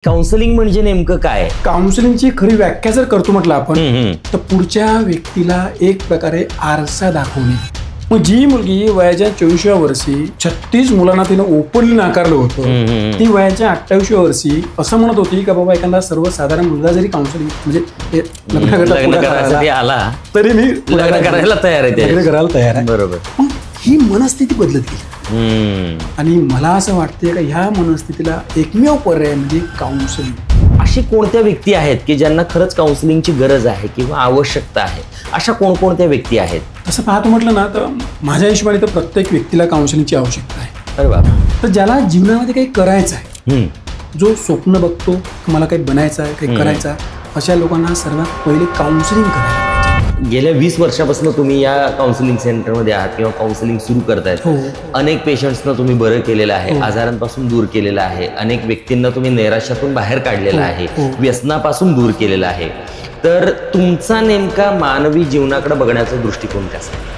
Counselling म्हणजे नेमकं काय? काउन्सिलिंगची खरी व्याख्या जर करतो म्हटलं आपण तर पुढच्या व्यक्तीला एक प्रकारे आरसा दाखवणे. मग जी मुलगी वयाच्या 24व्या वर्षी 36 मुलांना तिनं ओपनली नाकारलं होतं, ती वयाच्या 28व्या वर्षी असं म्हणत होती का बाबा एखादा सर्वसाधारण मुलगा जरी काउन्सिलिंग म्हणजे लग्न करायसाठी आला तरी मी लग्न करायला तयार आहे, लग्न करायला तयार आहे. बरोबर. ही मनस्थिती बदलत गेली आणि मला असं वाटतंय का ह्या मनस्थितीला एकमेव पर्याय म्हणजे काउन्सिलिंग. अशी कोणत्या व्यक्ती आहेत की ज्यांना खरंच काउन्सिलिंगची गरज आहे किंवा आवश्यकता आहे? अशा कोणकोणत्या व्यक्ती आहेत? तसं पाहतो म्हटलं ना तर माझ्या हिशोबाने तर प्रत्येक व्यक्तीला काउन्सिलिंगची आवश्यकता आहे. अरे बाबा. तर ज्याला जीवनामध्ये काही करायचं आहे, जो स्वप्न बघतो मला काही बनायचं आहे, काही करायचं आहे, अशा लोकांना सर्वात पहिले काउन्सिलिंग करायला पाहिजे. गेल्या 20 वर्षापासून तुम्ही या काउन्सिलिंग सेंटरमध्ये आहात किंवा काउन्सिलिंग सुरू करतायत. अनेक पेशंट्सना तुम्ही बरं केलेलं आहे, आजारांपासून दूर केलेलं आहे, अनेक व्यक्तींना तुम्ही नैराश्यातून बाहेर काढलेलं आहे, व्यसनापासून दूर केलेलं आहे. तर तुमचा नेमका मानवी जीवनाकडे बघण्याचा दृष्टिकोन कसा आहे?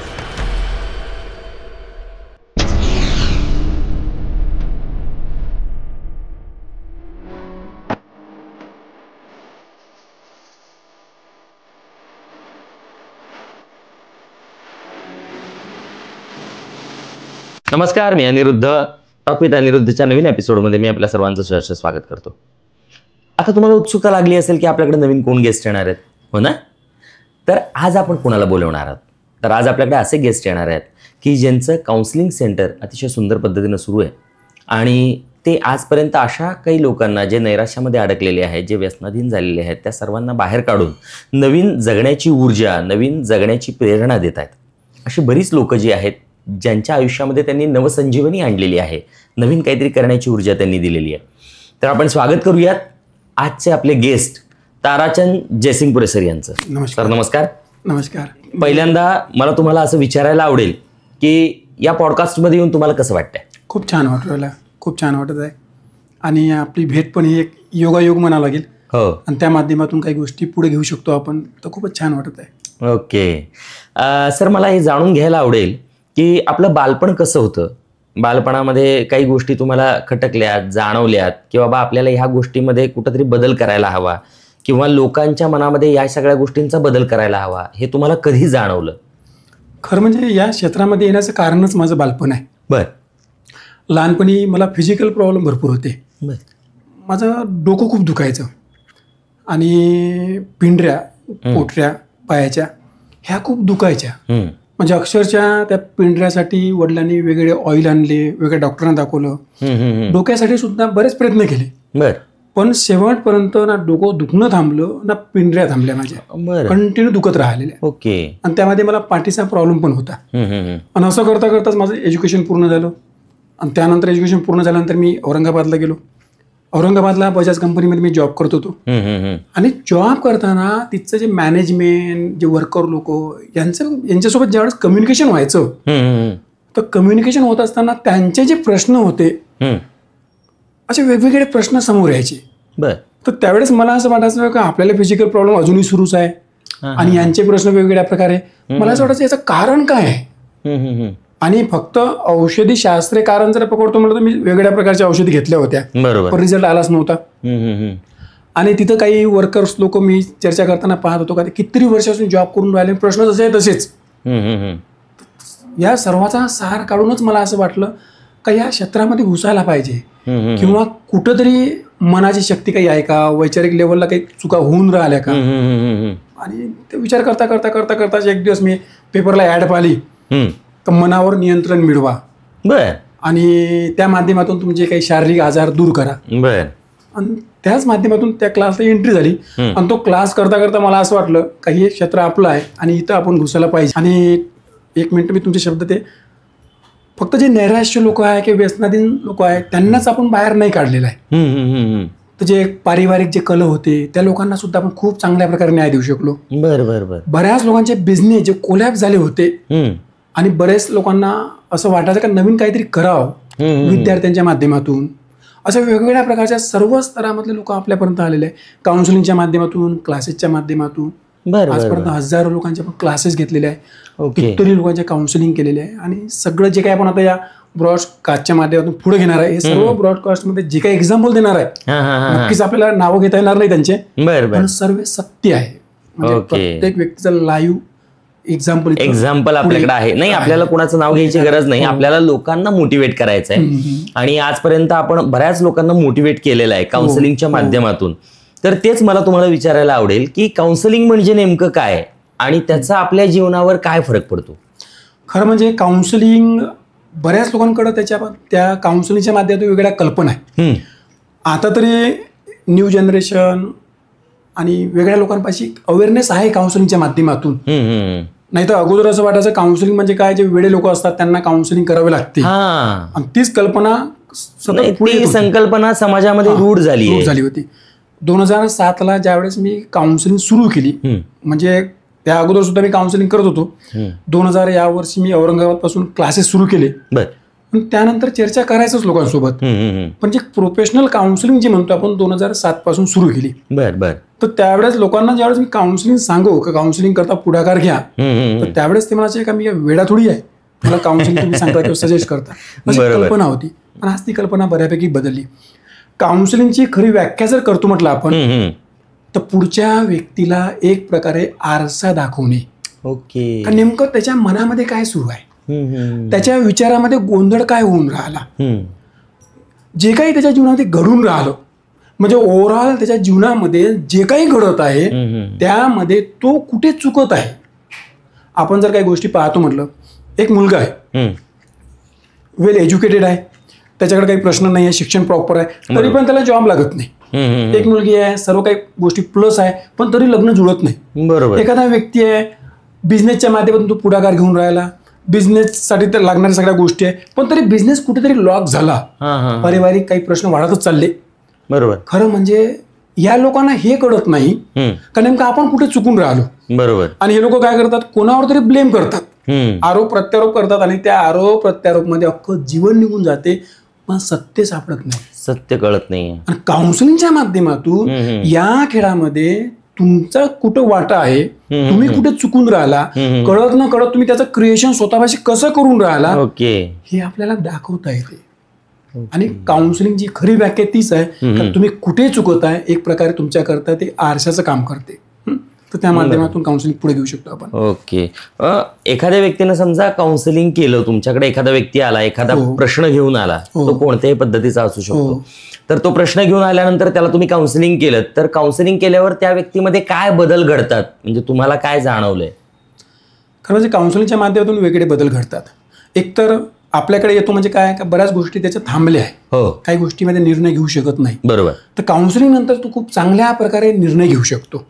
नमस्कार, मी अनिरुद्ध. टॉक विथ अनिरुद्धच्या नवीन एपिसोडमध्ये मी आपल्या सर्वांचं सहर्ष स्वागत करतो. आता तुम्हाला उत्सुकता लागली असेल की आपल्याकडे नवीन कोण गेस्ट येणार आहेत, हो ना? तर आज आपण कोणाला बोलवणार आहोत? तर आज आपल्याकडे असे गेस्ट येणार आहेत की ज्यांचं काउन्सिलिंग सेंटर अतिशय सुंदर पद्धतीनं सुरू आहे आणि ते आजपर्यंत अशा काही लोकांना जे नैराश्यामध्ये अडकलेले आहेत, जे व्यसनाधीन झालेले आहेत, त्या सर्वांना बाहेर काढून नवीन जगण्याची ऊर्जा, नवीन जगण्याची प्रेरणा देत आहेत. अशी बरीच लोकं जी आहेत ज्यांच्या आयुष्यामध्ये त्यांनी नवसंजीवनी आणलेली आहे, नवीन काहीतरी करण्याची ऊर्जा त्यांनी दिलेली आहे. तर आपण स्वागत करूयात आजचे आपले गेस्ट ताराचंद जयसिंगपुरे सर यांचं. नमस्कार. नमस्कार. नमस्कार. पहिल्यांदा मला तुम्हाला असं विचारायला आवडेल की या पॉडकास्टमध्ये येऊन तुम्हाला कसं वाटतंय? खूप छान वाटलं, खूप छान वाटत आहे आणि आपली भेट पण ही एक योगायोग म्हणावं लागेल. हो. आणि त्या माध्यमातून काही गोष्टी पुढे घेऊ शकतो आपण, तर खूपच छान वाटत आहे. ओके. सर, मला हे जाणून घ्यायला आवडेल की आपलं बालपण कसं होतं? बालपणामध्ये काही गोष्टी तुम्हाला खटकल्यात, जाणवल्यात की बाबा आपल्याला ह्या गोष्टीमध्ये कुठंतरी बदल करायला हवा किंवा लोकांच्या मनामध्ये या सगळ्या गोष्टींचा बदल करायला हवा, हे तुम्हाला कधी जाणवलं? खरं म्हणजे या क्षेत्रामध्ये येण्याचं कारणच माझं बालपण आहे. बर. लहानपणी मला फिजिकल प्रॉब्लेम भरपूर होते. बर. माझं डोकं खूप दुखायचं आणि पिंढऱ्या, पोटऱ्या पायाच्या ह्या खूप दुखायच्या. म्हणजे अक्षरशः त्या पिंढऱ्यासाठी वडिलांनी वेगळे ऑइल आणले, वेगळ्या डॉक्टरांना दाखवलं, डोक्यासाठी सुद्धा बरेच प्रयत्न केले. बर. पण शेवटपर्यंत ना डोकं दुखणं थांबलं ना पिंढऱ्या थांबल्या माझ्या, कंटिन्यू दुखत राहिलेल्या. ओके. आणि त्यामध्ये मला पाठीचा प्रॉब्लेम पण होता. आणि असं करता करताच माझं एज्युकेशन पूर्ण झालं आणि त्यानंतर एज्युकेशन पूर्ण झाल्यानंतर मी औरंगाबादला गेलो. औरंगाबादला बजाज कंपनीमध्ये मी जॉब करत होतो आणि जॉब करताना तिथचं जे मॅनेजमेंट, जे वर्कर लोक यांच्यासोबत ज्यावेळेस कम्युनिकेशन व्हायचं तर कम्युनिकेशन होत असताना त्यांचे जे प्रश्न होते असे वेगवेगळे प्रश्न समोर यायचे. बर. तर त्यावेळेस मला असं वाटायचं की आपल्याला फिजिकल प्रॉब्लेम अजूनही सुरूच आहे आणि यांचे प्रश्न वेगवेगळ्या प्रकारे. मला असं वाटायचं याचं कारण काय आहे. आणि फक्त औषधी शास्त्रीय कारण जर पकडतो म्हटलं तर मी वेगवेगळ्या प्रकारच्या औषधी घेतल्या होत्या, पण रिझल्ट आलाच नव्हता. आणि तिथं काही वर्कर्स लोक मी चर्चा करताना पाहत होतो का ते कितीतरी वर्षापासून जॉब करून राहिले, प्रश्न जसे आहे तसेच. या सर्वाचा सार काढूनच मला असं वाटलं का या क्षेत्रामध्ये घुसायला पाहिजे किंवा कुठंतरी मनाची शक्ती काही आहे का, वैचारिक लेवलला काही चुका होऊन राहिल्या का. आणि ते विचार करता करता करता करता एक दिवस मी पेपरला ऍड पाहिली तर मनावर नियंत्रण मिळवा. बर. आणि त्या माध्यमातून तुमचे काही शारीरिक आजार दूर करा. बर. आणि त्याच माध्यमातून त्या क्लासला एंट्री झाली आणि तो क्लास करता करता मला असं वाटलं का हे क्षेत्र आपलं आहे आणि इथं आपण घुसायला पाहिजे. आणि एक मिनिट मी तुमचे शब्द ते फक्त जे नैराश्य लोक आहे किंवा व्यसनाधीन लोक आहेत त्यांनाच आपण बाहेर नाही काढलेलं आहे. तर जे पारिवारिक जे कल होते त्या लोकांना सुद्धा आपण खूप चांगल्या प्रकारे न्याय देऊ शकलो. बरं. बऱ्याच लोकांचे बिझनेस जे कोलॅप्स झाले होते आणि बरेच लोकांना असं वाटायचं का नवीन काहीतरी करावं विद्यार्थ्यांच्या माध्यमातून. अशा वेगवेगळ्या प्रकारच्या सर्व स्तरामधले लोक आपल्यापर्यंत आलेले आहे, काउन्सिलिंगच्या माध्यमातून, क्लासेसच्या माध्यमातून. आजपर्यंत हजारो लोकांचे आपण क्लासेस घेतलेले आहे, कितीतरी लोकांचे काउन्सिलिंग केलेले आहे आणि सगळं जे काही आपण आता या ब्रॉडकास्टच्या माध्यमातून पुढे घेणार आहे. हे सर्व ब्रॉडकास्टमध्ये जे काही एक्झाम्पल देणार आहे नक्कीच आपल्याला नावं घेता येणार नाही त्यांचे, पण सर्व सत्य आहे. म्हणजे प्रत्येक व्यक्तीचं लाईव्ह एक्झाम्पल आपल्याकडे आहे. नाही, आपल्याला कोणाचं नाव घ्यायची गरज नाही. आपल्याला लोकांना मोटिवेट करायचं आहे आणि आजपर्यंत आपण बऱ्याच लोकांना मोटिवेट केलेलं आहे काउन्सिलिंगच्या माध्यमातून. तर तेच मला तुम्हाला विचारायला आवडेल की काउन्सिलिंग म्हणजे नेमकं काय आणि त्याचा आपल्या जीवनावर काय फरक पडतो. खरं म्हणजे काउन्सिलिंग बऱ्याच लोकांकडे त्या काउन्सिलिंगच्या माध्यमातून वेगळ्या कल्पना आहे. आता तरी न्यू जनरेशन आणि वेगळ्या लोकांपाशी अवेअरनेस आहे काउन्सिलिंगच्या माध्यमातून. नाही तर अगोदर असं वाटायचं काउन्सिलिंग म्हणजे काय, जे वेडे लोक असतात त्यांना काउन्सिलिंग करावे लागते आणि तीच कल्पना संकल्पना समाजामध्ये रूढ झाली होती. 2007ला ज्यावेळेस मी काउन्सिलिंग सुरू केली, म्हणजे त्या अगोदर सुद्धा मी काउन्सिलिंग करत होतो. 2000 या वर्षी मी औरंगाबाद पासून क्लासेस सुरू केले. पण त्यानंतर चर्चा करायचंच लोकांसोबत, पण जे प्रोफेशनल काउन्सिलिंग जे म्हणतो आपण 2007 पासून सुरू केली. तर त्यावेळेस लोकांना ज्यावेळेस मी काउन्सिलिंग सांगू का काउन्सिलिंग करता पुढाकार घ्या, तर त्यावेळेस ते म्हणायचे का मी वेडा थोडी आहे, मला काउन्सिलिंग तुम्ही सांगता किंवा सजेस्ट करता, अशी कल्पना होती. पण आज ती कल्पना बऱ्यापैकी बदलली. काउन्सिलिंगची खरी व्याख्या जर करतो म्हटलं आपण, तर पुढच्या व्यक्तीला एक प्रकारे आरसा दाखवणे. ओके. नेमकं त्याच्या मनामध्ये काय सुरू आहे, त्याच्या विचारामध्ये गोंधळ काय होऊन राहिला, जे काही त्याच्या जीवनामध्ये घडून राहिलं, म्हणजे ओव्हरऑल त्याच्या जीवनामध्ये जे काही घडत आहे त्यामध्ये तो कुठे चुकत आहे. आपण जर काही गोष्टी पाहतो म्हटलं, एक मुलगा आहे, वेल एज्युकेटेड आहे, त्याच्याकडे काही प्रश्न नाही आहे, शिक्षण प्रॉपर आहे, तरी पण त्याला जॉब लागत नाही. एक मुलगी आहे, सर्व काही गोष्टी प्लस आहे, पण तरी लग्न जुळत नाही. बरोबर. एखादा व्यक्ती आहे, बिझनेसच्या माध्यमातून तो पुढाकार घेऊन राहिला, बिझनेससाठी तर लागणाऱ्या सगळ्या गोष्टी आहे, पण तरी बिझनेस कुठेतरी लॉक झाला, पारिवारिक काही प्रश्न वाढतच चालले. बरोबर. खरं म्हणजे या लोकांना हे कळत नाही का नेमकं आपण कुठे चुकून राहिलो. बरोबर. आणि हे लोक काय करतात, कोणावर तरी ब्लेम करतात, आरोप प्रत्यारोप करतात, आणि त्या आरोप प्रत्यारोप मध्ये अख्खं जीवन निघून जाते, पण सत्य सापडत नाही, सत्य कळत नाही. आणि काउन्सिलिंगच्या माध्यमातून या खेळामध्ये तुमचा कुठं वाटा आहे, तुम्ही कुठे चुकून राहिला, कळत न कळत तुम्ही त्याचं क्रिएशन स्वतःपाशी कसं करून राहिला, हे आपल्याला दाखवता येते. आणि काउन्सिलिंगची खरी व्याख्या तीच आहे की तुम्ही कुठे चुकत आहे, एक प्रकारे तुमच्याकरता ते आरशाचं काम करते. तर त्या माध्यमातून काउन्सिलिंग पुढे घेऊ शकतो आपण. ओके. एखाद्या व्यक्तीनं समजा काउन्सिलिंग केलं, तुमच्याकडे एखादा व्यक्ती आला, एखादा प्रश्न घेऊन आला, तो कोणत्याही पद्धतीचा असू शकतो, तर तो प्रश्न घेऊन आल्यानंतर त्याला तुम्ही काउन्सिलिंग केलं, तर काउन्सिलिंग केल्यावर त्या व्यक्तीमध्ये काय बदल घडतात, म्हणजे तुम्हाला काय जाणवलंय. खरं म्हणजे काउन्सिलिंगच्या माध्यमातून वेगळे बदल घडतात. एकतर आपल्याकडे येतो म्हणजे काय का बऱ्याच गोष्टी त्याच्या थांबल्या आहे, काही गोष्टीमध्ये निर्णय घेऊ शकत नाही. बरोबर. तर काउन्सिलिंग नंतर तू खूप चांगल्या प्रकारे निर्णय घेऊ शकतो.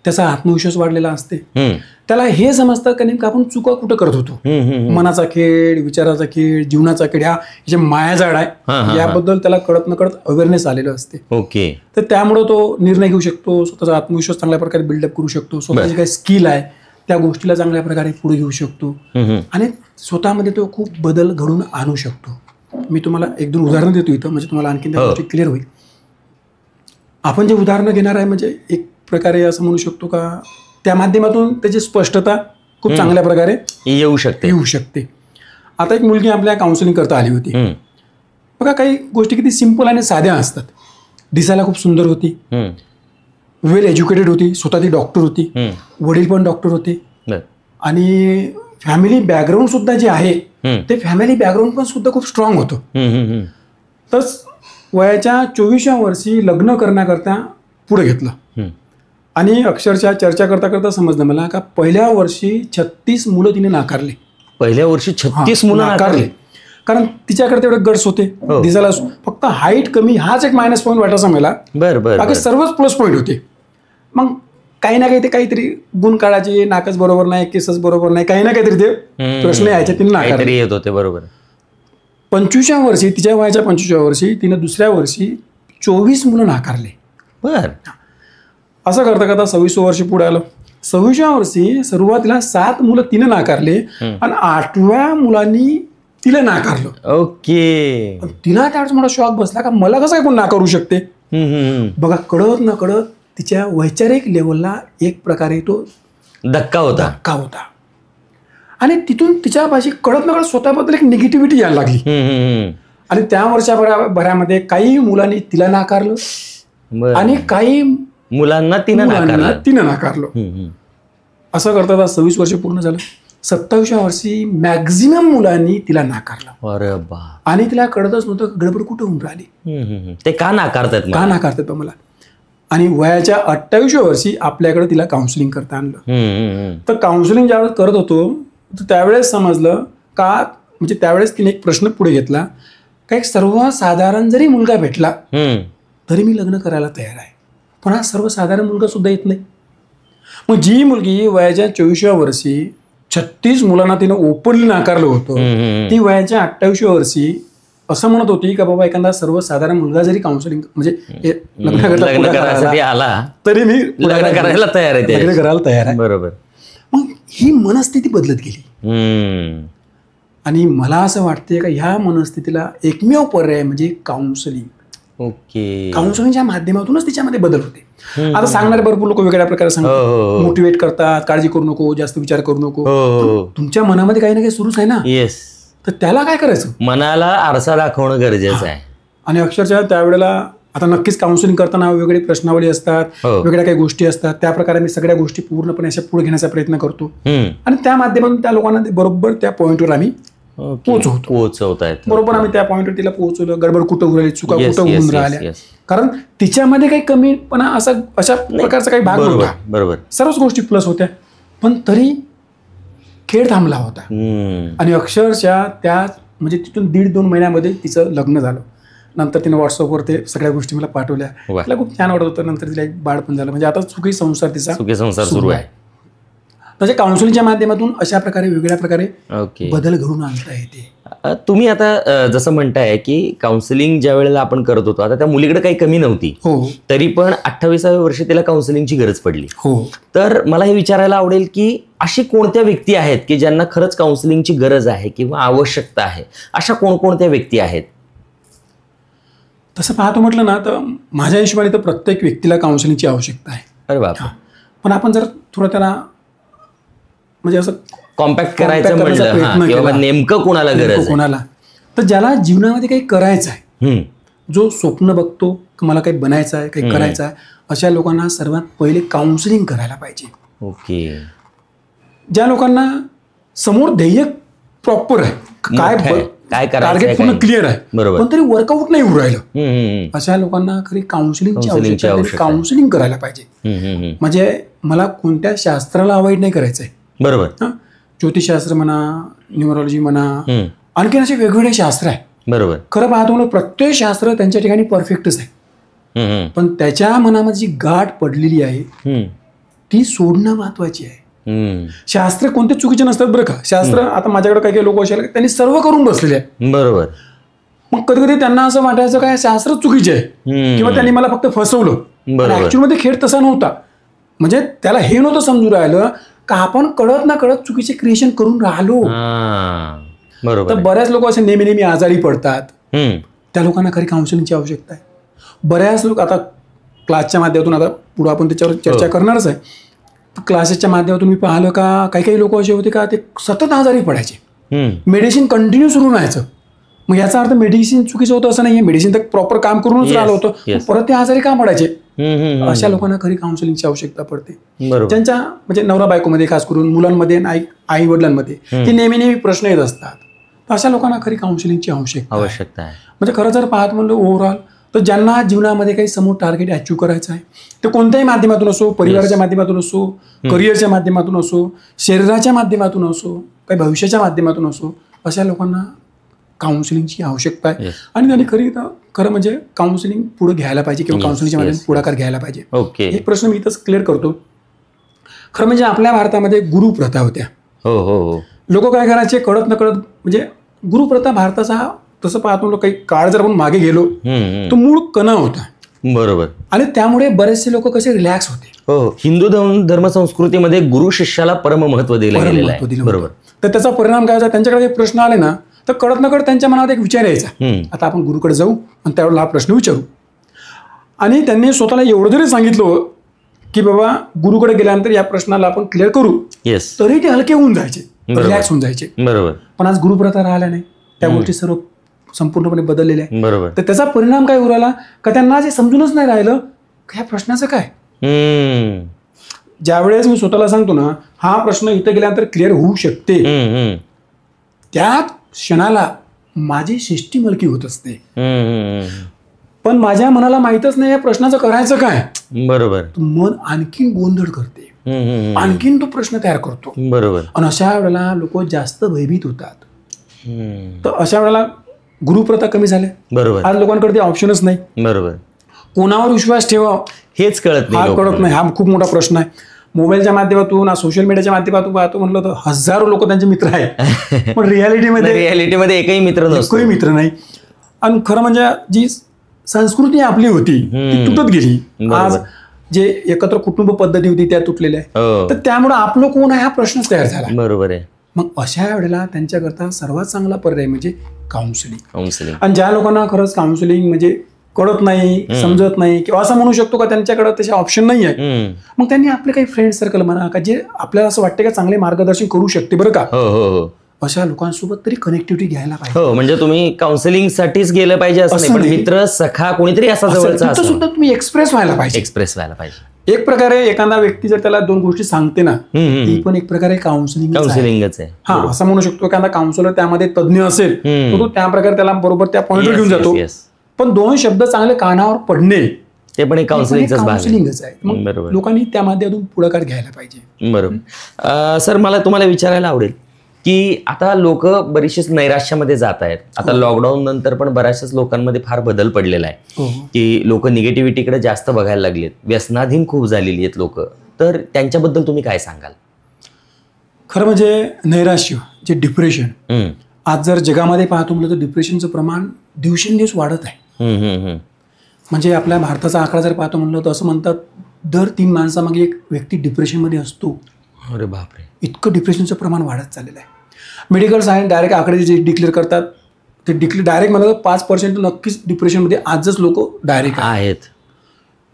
त्याचा आत्मविश्वास वाढलेला असते, त्याला हे समजतं की नेमकं आपण चुका कुठं करत होतो. मनाचा खेळ, विचाराचा खेळ, जीवनाचा खेळ, हा जे मायाजाळ आहे याबद्दल त्याला कळत न कळत अवेअरनेस आलेलं असते. ओके. तर त्यामुळे तो निर्णय घेऊ शकतो, स्वतःचा आत्मविश्वास चांगल्या प्रकारे बिल्डअप करू शकतो, स्वतःची काही स्किल आहे त्या गोष्टीला चांगल्या प्रकारे पुढे घेऊ शकतो, आणि स्वतःमध्ये तो खूप बदल घडून आणू शकतो. मी तुम्हाला 1-2 उदाहरणं देतो इथं, म्हणजे तुम्हाला आणखी त्या गोष्टी क्लिअर होईल. आपण जे उदाहरणं घेणार आहे म्हणजे एक प्रकारे असं म्हणू शकतो का त्या माध्यमातून त्याची स्पष्टता खूप चांगल्या प्रकारे येऊ शकते. आता एक मुलगी आपल्या काउन्सिलिंग करता आली होती. बघा, काही गोष्टी किती सिंपल आणि साध्या असतात. दिसायला खूप सुंदर होती, वेल एज्युकेटेड होती, स्वतः ती डॉक्टर होती, वडील पण डॉक्टर होते, आणि फॅमिली बॅकग्राऊंड सुद्धा जे आहे ते फॅमिली बॅकग्राऊंड पण सुद्धा खूप स्ट्रॉंग होतं. तर वयाच्या 24व्या वर्षी लग्न करण्याकरता पुढे घेतलं, आणि अक्षरशः चर्चा करता करता समजलं मला का पहिल्या वर्षी 36 मुलं तिने नाकारले. पहिल्या वर्षी 36 मुलं नाकारले? कारण तिच्याकडे तेवढे गट्स होते, दिसायला फक्त हाईट कमी हाच एक मायनस पॉईंट वाटायचा मला, बाकी सर्वच प्लस पॉईंट होते. मग काही ना काही ते काहीतरी गुण काढायचे, नाकच बरोबर नाही, केसच बरोबर नाही, काही ना काहीतरी ते प्रश्न यायचे, तिने नाकारले येत होते. बरोबर. 25व्या वर्षी, तिच्या वयाच्या 25व्या वर्षी तिने दुसऱ्या वर्षी 24 मुलं नाकारले. असं करता करता 26व्या वर्षी पुढे आलं. 26व्या वर्षी सुरुवातीला 7 मुलं तिने नाकारले, आणि 8व्या मुलांनी तिला नाकारलं. ओके. तिला त्यावेळेस मला शॉक बसला का मला कसं काय कोण नाकारू शकते. बघा, कळत न कळत तिच्या वैचारिक लेवलला एक प्रकारे तो धक्का होता. आणि तिथून तिच्यापाशी कळत न कळत स्वतःबद्दल एक निगेटिव्हिटी यायला लागली. आणि त्या वर्षाभरामध्ये काही मुलांनी तिला नाकारलं बरं. आणि काही मुलांना तिनं नाकारलं. असं करता 26 वर्ष पूर्ण झालं. 27व्या वर्षी मॅक्झिमम मुलांनी तिला नाकारलं. अरे बा. आणि तिला कळतच नव्हतं गडबड कुठं होऊन राहिली, ते का नाकारतात मला. आणि वयाच्या 28व्या वर्षी आपल्याकडे तिला काउन्सिलिंग करता आणलं. तर काउन्सिलिंग ज्यावेळेस करत होतो तर त्यावेळेस समजलं का, म्हणजे त्यावेळेस तिने एक प्रश्न पुढे घेतला का एक सर्वसाधारण जरी मुलगा भेटला तरी मी लग्न करायला तयार आहे, पण हा सर्वसाधारण मुलगा सुद्धा येत नाही. मग जी मुलगी वयाच्या 24व्या वर्षी 36 मुलांना तिनं ओपनली नाकारलं होतं, ती वयाच्या 28व्या वर्षी असं म्हणत होती का बाबा एखादा सर्वसाधारण मुलगा जरी काउन्सिलिंग म्हणजे लग्न करायला आला तरी मी लग्न करायला तयार आहे. बरोबर. मग ही मनस्थिती बदलत गेली. आणि मला असं वाटतंय का ह्या मनस्थितीला एकमेव पर्याय म्हणजे काउन्सिलिंग. ओके. काउन्सिलिंगच्या माध्यमातूनच तिच्यामध्ये बदल होते. आता सांगणारे भरपूर लोक वेगळ्या प्रकारे सांगतात, मोटिवेट करतात, काळजी करू नको, जास्त विचार करू नको. तुमच्या मनामध्ये काही ना काही सुरूच आहे ना. येस. तर त्याला काय करायचं, मनाला आरसा दाखवणं गरजेचं आहे. आणि अक्षरशः त्यावेळेला आता नक्कीच काउन्सिलिंग करताना वेगवेगळी प्रश्नावली असतात, वेगळ्या काही गोष्टी असतात, त्या प्रकारे मी सगळ्या गोष्टी पूर्णपणे अशा पुढे घेण्याचा प्रयत्न करतो. आणि त्या माध्यमातून त्या लोकांना बरोबर त्या पॉईंटवर आम्ही पोहोचवतायत. बरोबर आम्ही त्या पॉईंटवर तिला पोहोचवलं. गडबड कुठं उरली, चुका कुठं होऊन राहिल्या, कारण तिच्यामध्ये काही कमीपणा अशा प्रकारचा काही भाग नव्हता. बरोबर. सर्वच गोष्टी प्लस होत्या, पण तरी खेळ थांबला होता. आणि अक्षरशः त्या म्हणजे तिथून 1.5-2 महिन्यामध्ये तिचं लग्न झालं. नंतर तिने व्हॉट्सअपवर ते सगळ्या गोष्टी मला पाठवल्या. तिला खूप छान वाटत होतं. नंतर तिला एक बाळ पण झालं. म्हणजे आता सुखी संसार सुरू आहे. म्हणजे काउन्सिलिंगच्या माध्यमातून अशा प्रकारे वेगळ्या प्रकारे बदल घडून आणता येते. तुम्ही आता जसं म्हणताय की काउन्सिलिंग ज्या वेळेला आपण करत होतो, आता त्या मुलीकडे काही कमी नव्हती, तरी पण 28व्या वर्षी तिला काउन्सिलिंगची गरज पडली. तर मला हे विचारायला आवडेल की अशी कोणत्या व्यक्ती आहेत की ज्यांना खरंच काउन्सिलिंगची गरज आहे किंवा आवश्यकता आहे, अशा कोणकोणत्या व्यक्ती आहेत? तसं पाहतो म्हटलं ना तर माझ्या हिशोबाने तर प्रत्येक व्यक्तीला काउन्सिलिंगची आवश्यकता आहे. अरे बाबा. पण आपण जर थोडं त्याला म्हणजे असं कॉम्पॅक्ट करायचं म्हणलं, नेमकं कोणाला गरज, कोणाला, तर ज्याला जीवनामध्ये काही करायचं आहे, जो स्वप्न बघतो की मला काही बनायचं आहे, काही करायचं आहे, अशा लोकांना सर्वात पहिले काउन्सिलिंग करायला पाहिजे. ओके. ज्या लोकांना समोर ध्येय प्रॉपर आहे, काय टार्गेट पूर्ण क्लिअर आहे, पण तरी वर्कआउट नाही होऊ राहिलं, अशा लोकांना खरी काउन्सिलिंगची आवश्यकता आहे. काउन्सिलिंग करायला पाहिजे. म्हणजे मला कोणत्या शास्त्राला अवॉइड नाही करायचं आहे. बरोबर. ज्योतिषशास्त्र म्हणा, न्यूमरॉलॉजी म्हणा, आणखीन असे वेगवेगळे शास्त्र आहे. बरोबर. खरं पाहतो म्हणून प्रत्येक शास्त्र त्यांच्या ठिकाणी परफेक्टच आहे, पण त्याच्या मनामध्ये जी गाठ पडलेली आहे ती सोडणं महत्वाची आहे. शास्त्र कोणते चुकीचे नसतात बरं का. शास्त्र आता माझ्याकडे काही काही लोक असे त्यांनी सर्व करून बसलेले आहे. बरोबर. मग कधी कधी त्यांना असं वाटायचं काय शास्त्र चुकीचे आहे किंवा त्यांनी मला फक्त फसवलं. ऍक्च्युअली मध्ये खेळ तसा नव्हता. म्हणजे त्याला हे नव्हतं समजून राहिलं का आपण कळत ना कळत चुकीचे क्रिएशन करून राहिलो. तर बऱ्याच लोक असे नेहमी आजारी पडतात. त्या लोकांना खरी काउन्सिलिंगची आवश्यकता आहे. बऱ्याच लोक आता क्लासच्या माध्यमातून, आता पुढे आपण त्याच्यावर चर्चा करणारच आहे, क्लासेसच्या माध्यमातून मी पाहिलं का काही काही लोक असे होते का ते सतत आजारी पडायचे, मेडिसिन कंटिन्यू सुरू राहायचं. मग याचा अर्थ मेडिसिन चुकीचं होतं असं नाहीये, मेडिसिन तर प्रॉपर काम करूनच राहिलं होतं, परत ते आजारी का पडायचे. अशा लोकांना खरी काउन्सिलिंगची आवश्यकता पडते. ज्यांच्या म्हणजे नवरा बायकोमध्ये, खास करून मुलांमध्ये, आई वडिलांमध्ये ते नेहमी प्रश्न येत असतात, अशा लोकांना खरी काउन्सिलिंगची आवश्यकता आहे. म्हणजे खरं जर पाहत म्हणलं ओव्हरऑल तर ज्यांना जीवनामध्ये काही समोर टार्गेट अचीव्ह करायचं आहे, ते कोणत्याही माध्यमातून असो, परिवाराच्या माध्यमातून असो, करिअरच्या माध्यमातून असो, शरीराच्या माध्यमातून असो, काही भविष्याच्या माध्यमातून असो, अशा लोकांना काउन्सिलिंगची आवश्यकता आहे. आणि त्यांनी खरं म्हणजे काउन्सिलिंग पुढे घ्यायला पाहिजे किंवा काउन्सिलिंगच्या माध्यमातून पुढाकार घ्यायला पाहिजे. एक प्रश्न मी इथंच क्लिअर करतो. खरं म्हणजे आपल्या भारतामध्ये गुरुप्रथा होत्या. लोक काय करायचे कळत न कळत, म्हणजे गुरुप्रथा भारताचा तसं पाहतो काही काळ जर आपण मागे गेलो तो मूळ कणा होता. बरोबर. आणि त्यामुळे बरेचसे लोक कसे रिलॅक्स होते. हिंदू धर्मसंस्कृतीमध्ये गुरु शिष्याला परम महत्व दिलं गेलेलं आहे. बरोबर. तर त्याचा परिणाम काय होता, त्यांच्याकडे काही प्रश्न आले ना तर कळत न कळत त्यांच्या मनात एक विचार यायचा, आता आपण गुरुकडे जाऊ आणि त्यावेळेला हा प्रश्न विचारू. आणि त्यांनी स्वतःला एवढं जरी सांगितलं की बाबा गुरुकडे गेल्यानंतर या प्रश्नाला आपण क्लिअर करू, तरी ते हलके होऊन जायचे. रिलॅक्स होऊन जायचे. बरोबर. पण आज गुरुप्रथा राहिल्या नाही, त्या गोष्टी सर्व संपूर्णपणे बदललेल्या आहे. बरोबर. तर त्याचा परिणाम काय उराला का त्यांना जे समजूनच नाही राहिलं ह्या प्रश्नाचं काय. ज्यावेळेस मी स्वतःला सांगतो ना हा प्रश्न इथं गेल्यानंतर क्लिअर होऊ शकते, त्या क्षणाला माझी शिष्टीमलकी होत असते. पण माझ्या मनाला माहीतच नाही या प्रश्नाचं करायचं काय. बरोबर. मन आणखीन गोंधळ करते, आणखीन तो प्रश्न तयार करतो. बरोबर. आणि अशा वेळेला लोक जास्त भयभीत होतात. तर अशा वेळेला गुरुप्रथा कमी झाल्या. बरोबर. आज लोकांकडे ते ऑप्शनच नाही. बरोबर. कोणावर विश्वास ठेवा हेच कळत हा नाही. हा खूप मोठा प्रश्न आहे. मोबाईलच्या माध्यमातून सोशल मीडियाच्या माध्यमातून पाहतो म्हणलं तर हजारो लोक त्यांचे मित्र आहेत, पण रियालिटीमध्ये एकही मित्र नाही. आणि खरं म्हणजे जी संस्कृती आपली होती ती तुटत गेली. आज जे एकत्र कुटुंब पद्धती होती त्या तुटलेल्या आहे. तर त्यामुळे आपलं कोण आहे हा प्रश्नच तयार झाला. बरोबर आहे. मग अशा वेळेला त्यांच्याकरता सर्वात चांगला पर्याय म्हणजे काउन्सिलिंग. आणि ज्या लोकांना खरंच काउन्सिलिंग म्हणजे कळत नाही, समजत नाही किंवा असं म्हणू शकतो का त्यांच्याकडे तसे ऑप्शन नाही आहे, मग त्यांनी आपले काही फ्रेंड सर्कल म्हणा का जे आपल्याला असं वाटते का चांगले मार्गदर्शन करू शकते बरं का, अशा लोकांसोबत तरी कनेक्टिव्हिटी घ्यायला पाहिजे. हो, म्हणजे तुम्ही काउन्सिलिंग साठीच गेलं पाहिजे असं नाही, पण मित्र सखा कोणीतरी असा जवळचा सुद्धा तुम्ही एक्सप्रेस व्हायला पाहिजे. एक प्रकारे एखादा व्यक्ती जर त्याला दोन गोष्टी सांगते ना ती पण एक प्रकारे काउन्सिलिंगच आहे. हा, असं म्हणू शकतो एखादा काउन्सिलर त्यामध्ये तज्ञ असेल तर तो त्या प्रकारे त्याला बरोबर त्या पॉइंटवर घेऊन जातो. पण दोन शब्द चांगले कानावर पडणे ते पण एक काउन्सिलिंगच आहे. मग लोकांनी त्या माध्यमातून पुढाकार घ्यायला पाहिजे. बरोबर. सर, मला तुम्हाला विचारायला आवडेल की आता लोक बरीचशीच नैराश्यामध्ये जात आहेत. आता लॉकडाऊन नंतर पण बऱ्याचशाच लोकांमध्ये फार बदल पडलेला आहे की लोक निगेटिव्हिटीकडे जास्त बघायला लागलेत, व्यसनाधीन खूप झालेली आहेत लोक. तर त्यांच्याबद्दल तुम्ही काय सांगाल? खरं म्हणजे नैराश्य जे डिप्रेशन आज जर जगामध्ये पाहतो म्हटलं तर डिप्रेशनचं प्रमाण दिवसेंदिवस वाढत आहे. म्हणजे आपल्या भारताचा आकडा जर पाहतो म्हणलं तर असं म्हणतात दर 3 माणसामागे एक व्यक्ती डिप्रेशनमध्ये असतो. अरे बापरे, इतकं डिप्रेशनचं प्रमाण वाढत चाललेलं आहे. मेडिकल सायन्स डायरेक्ट आकडे जे डिक्लेअर करतात ते डायरेक्ट म्हणतात 5% नक्कीच डिप्रेशनमध्ये आजच लोक डायरेक्ट आहेत.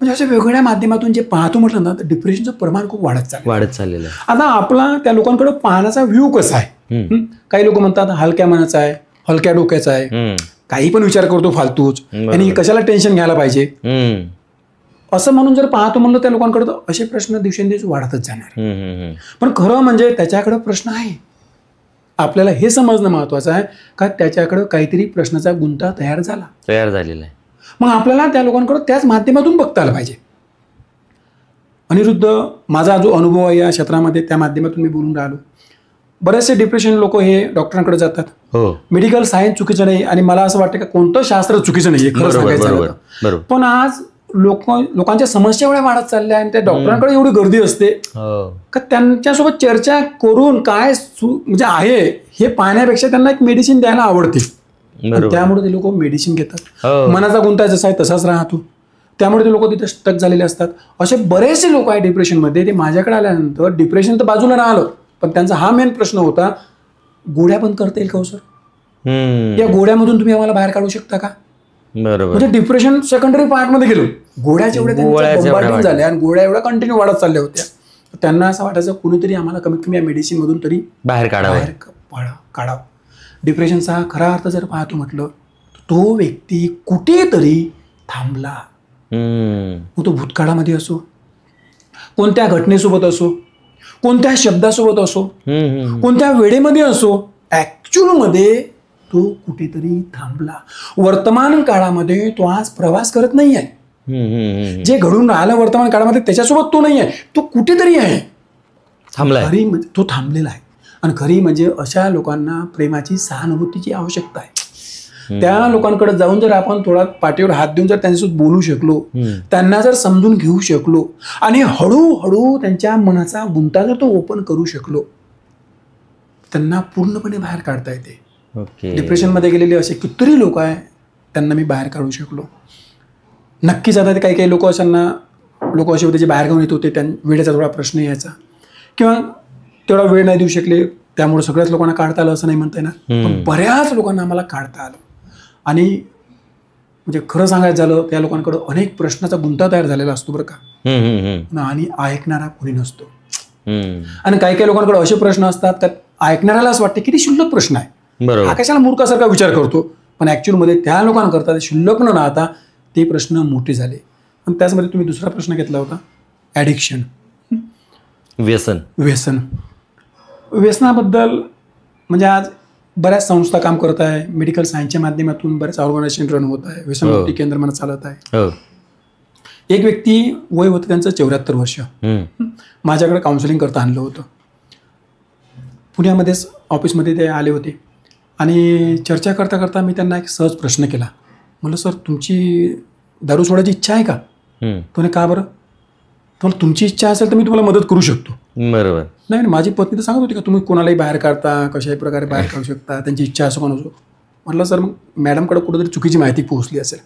म्हणजे अशा वेगवेगळ्या माध्यमातून जे पाहतो म्हटलं ना तर डिप्रेशनचं प्रमाण खूप वाढत चाललेलं आहे. आता आपला त्या लोकांकडे पाहण्याचा व्ह्यू कसा आहे. काही लोक म्हणतात हलक्या मनाचा आहे, हलक्या डोक्याचा आहे, काही पण विचार करतो फालतूच आणि कशाला टेन्शन घ्यायला पाहिजे असं म्हणून जर पाहतो म्हणलं त्या लोकांकडे तर असे प्रश्न दिवसेंदिवस वाढतच जाणार. पण खरं म्हणजे त्याच्याकडे प्रश्न आहे. आपल्याला हे समजणं महत्वाचं आहे का त्याच्याकडे काहीतरी प्रश्नाचा गुंता तयार झालेला आहे. मग आपल्याला त्या लोकांकडे त्याच माध्यमातून बघता आलं पाहिजे. अनिरुद्ध, माझा जो अनुभव आहे या क्षेत्रामध्ये त्या माध्यमातून मी बोलून राहिलो. बरेचसे डिप्रेशन लोक हे डॉक्टरांकडे जातात. मेडिकल सायन्स चुकीचं नाही आणि मला असं वाटतं का कोणतं शास्त्र चुकीचं नाही खरं सांगायचं. पण आज लोकांच्या समस्या एवढ्या वाढत चालल्या आणि त्या डॉक्टरांकडे एवढी गर्दी असते का त्यांच्यासोबत चर्चा करून काय म्हणजे आहे हे पाहण्यापेक्षा त्यांना एक मेडिसिन द्यायला आवडते. त्यामुळे ते लोक मेडिसिन घेतात. मनाचा गुंता जसा आहे तसाच राहतो. त्यामुळे ते लोक तिथे स्टक झालेले असतात. असे बरेचसे लोक आहेत डिप्रेशनमध्ये. ते माझ्याकडे आल्यानंतर डिप्रेशन तर बाजूला राहिलं पण त्यांचा हा मेन प्रश्न होता गोळ्या बंद करता येईल का सर, या गोळ्यामधून तुम्ही आम्हाला बाहेर काढू शकता का. म्हणजे डिप्रेशन सेकंडरी पार्टमध्ये गेलो. गोळ्या जेवढ्या झाल्या आणि गोळ्या एवढ्या कंटिन्यू वाढत चालल्या होत्या. त्यांना असं वाटायचं कुणीतरी आम्हाला कमीत कमी या मेडिसिन मधून तरी बाहेर काढावं. डिप्रेशनचा खरा अर्थ जर पाहतो म्हटलं तो व्यक्ती कुठेतरी थांबला. मग तो भूतकाळामध्ये असो, कोणत्या घटनेसोबत असो, कोणत्या शब्दासोबत असो, कोणत्या वेळेमध्ये असो, ऍक्च्युअल मध्ये तो कुठेतरी थांबला. वर्तमान काळामध्ये तो आज प्रवास करत नाही आहे. जे घडून राहिलं वर्तमान काळामध्ये त्याच्यासोबत तो नाही आहे, तो कुठेतरी आहे, खरी म्हणजे तो थांबलेला आहे. आणि खरी म्हणजे अशा लोकांना प्रेमाची सहानुभूतीची आवश्यकता आहे. त्या लोकांकडे जाऊन जर आपण थोडा पाठीवर हात देऊन जर त्यांच्यासोबत बोलू शकलो, त्यांना जर समजून घेऊ शकलो आणि हळूहळू त्यांच्या मनाचा गुंता जर तो ओपन करू शकलो, त्यांना पूर्णपणे बाहेर काढता येते. डिप्रेशनमध्ये गेलेले असे कितीतरी लोक आहे त्यांना मी बाहेर काढू शकलो. नक्कीच आता ते काही लोक असे होते जे बाहेर घेऊन येत होते. वेळेचा थोडा प्रश्न यायचा किंवा तेवढा वेळ नाही देऊ शकले, त्यामुळे सगळ्याच लोकांना काढता आलं असं नाही म्हणता येणार. पण बऱ्याच लोकांना आम्हाला काढता आलं. आणि म्हणजे खरं सांगायचं झालं त्या लोकांकडे अनेक प्रश्नाचा गुंता तयार झालेला असतो बरं का, आणि ऐकणारा कोणी नसतो. आणि काही लोकांकडे असे प्रश्न असतात का ऐकणाऱ्याला असं वाटतं किती क्षुल्लक प्रश्न आहे, बरोबर. हा कशाला मूर्खासारखा विचार करतो, पण ॲक्च्युअलमध्ये त्या लोकांकरता ते क्षुल्लक न राहता ते प्रश्न मोठे झाले. आणि त्याचमध्ये तुम्ही दुसरा प्रश्न घेतला होता, ॲडिक्शन, व्यसन. व्यसनाबद्दल म्हणजे आज बऱ्याच संस्था काम करत आहे, मेडिकल सायन्सच्या माध्यमातून बऱ्याच ऑर्गनायझेशन रन होत आहे, व्यसनमुक्ती केंद्र म्हणा चालत आहे. एक व्यक्ती वय होतं त्यांचं 74 वर्ष, माझ्याकडे काउन्सिलिंग करता आणलं होतं. पुण्यामध्येच ऑफिसमध्ये ते आले होते आणि चर्चा करता करता मी त्यांना एक सहज प्रश्न केला. म्हणलं, सर तुमची दारू सोडायची इच्छा आहे का? तो का बरं? तुम्हाला तुमची इच्छा असेल तर मी तुम्हाला मदत करू शकतो. बरोबर. नाही, माझी पत्नी तर सांगत होती का तुम्ही कोणालाही बाहेर काढता, कशाही प्रकारे बाहेर काढू शकता, त्यांची इच्छा असो कोण असो. म्हटलं, सर मग मॅडमकडे कुठेतरी चुकीची माहिती पोहोचली असेल.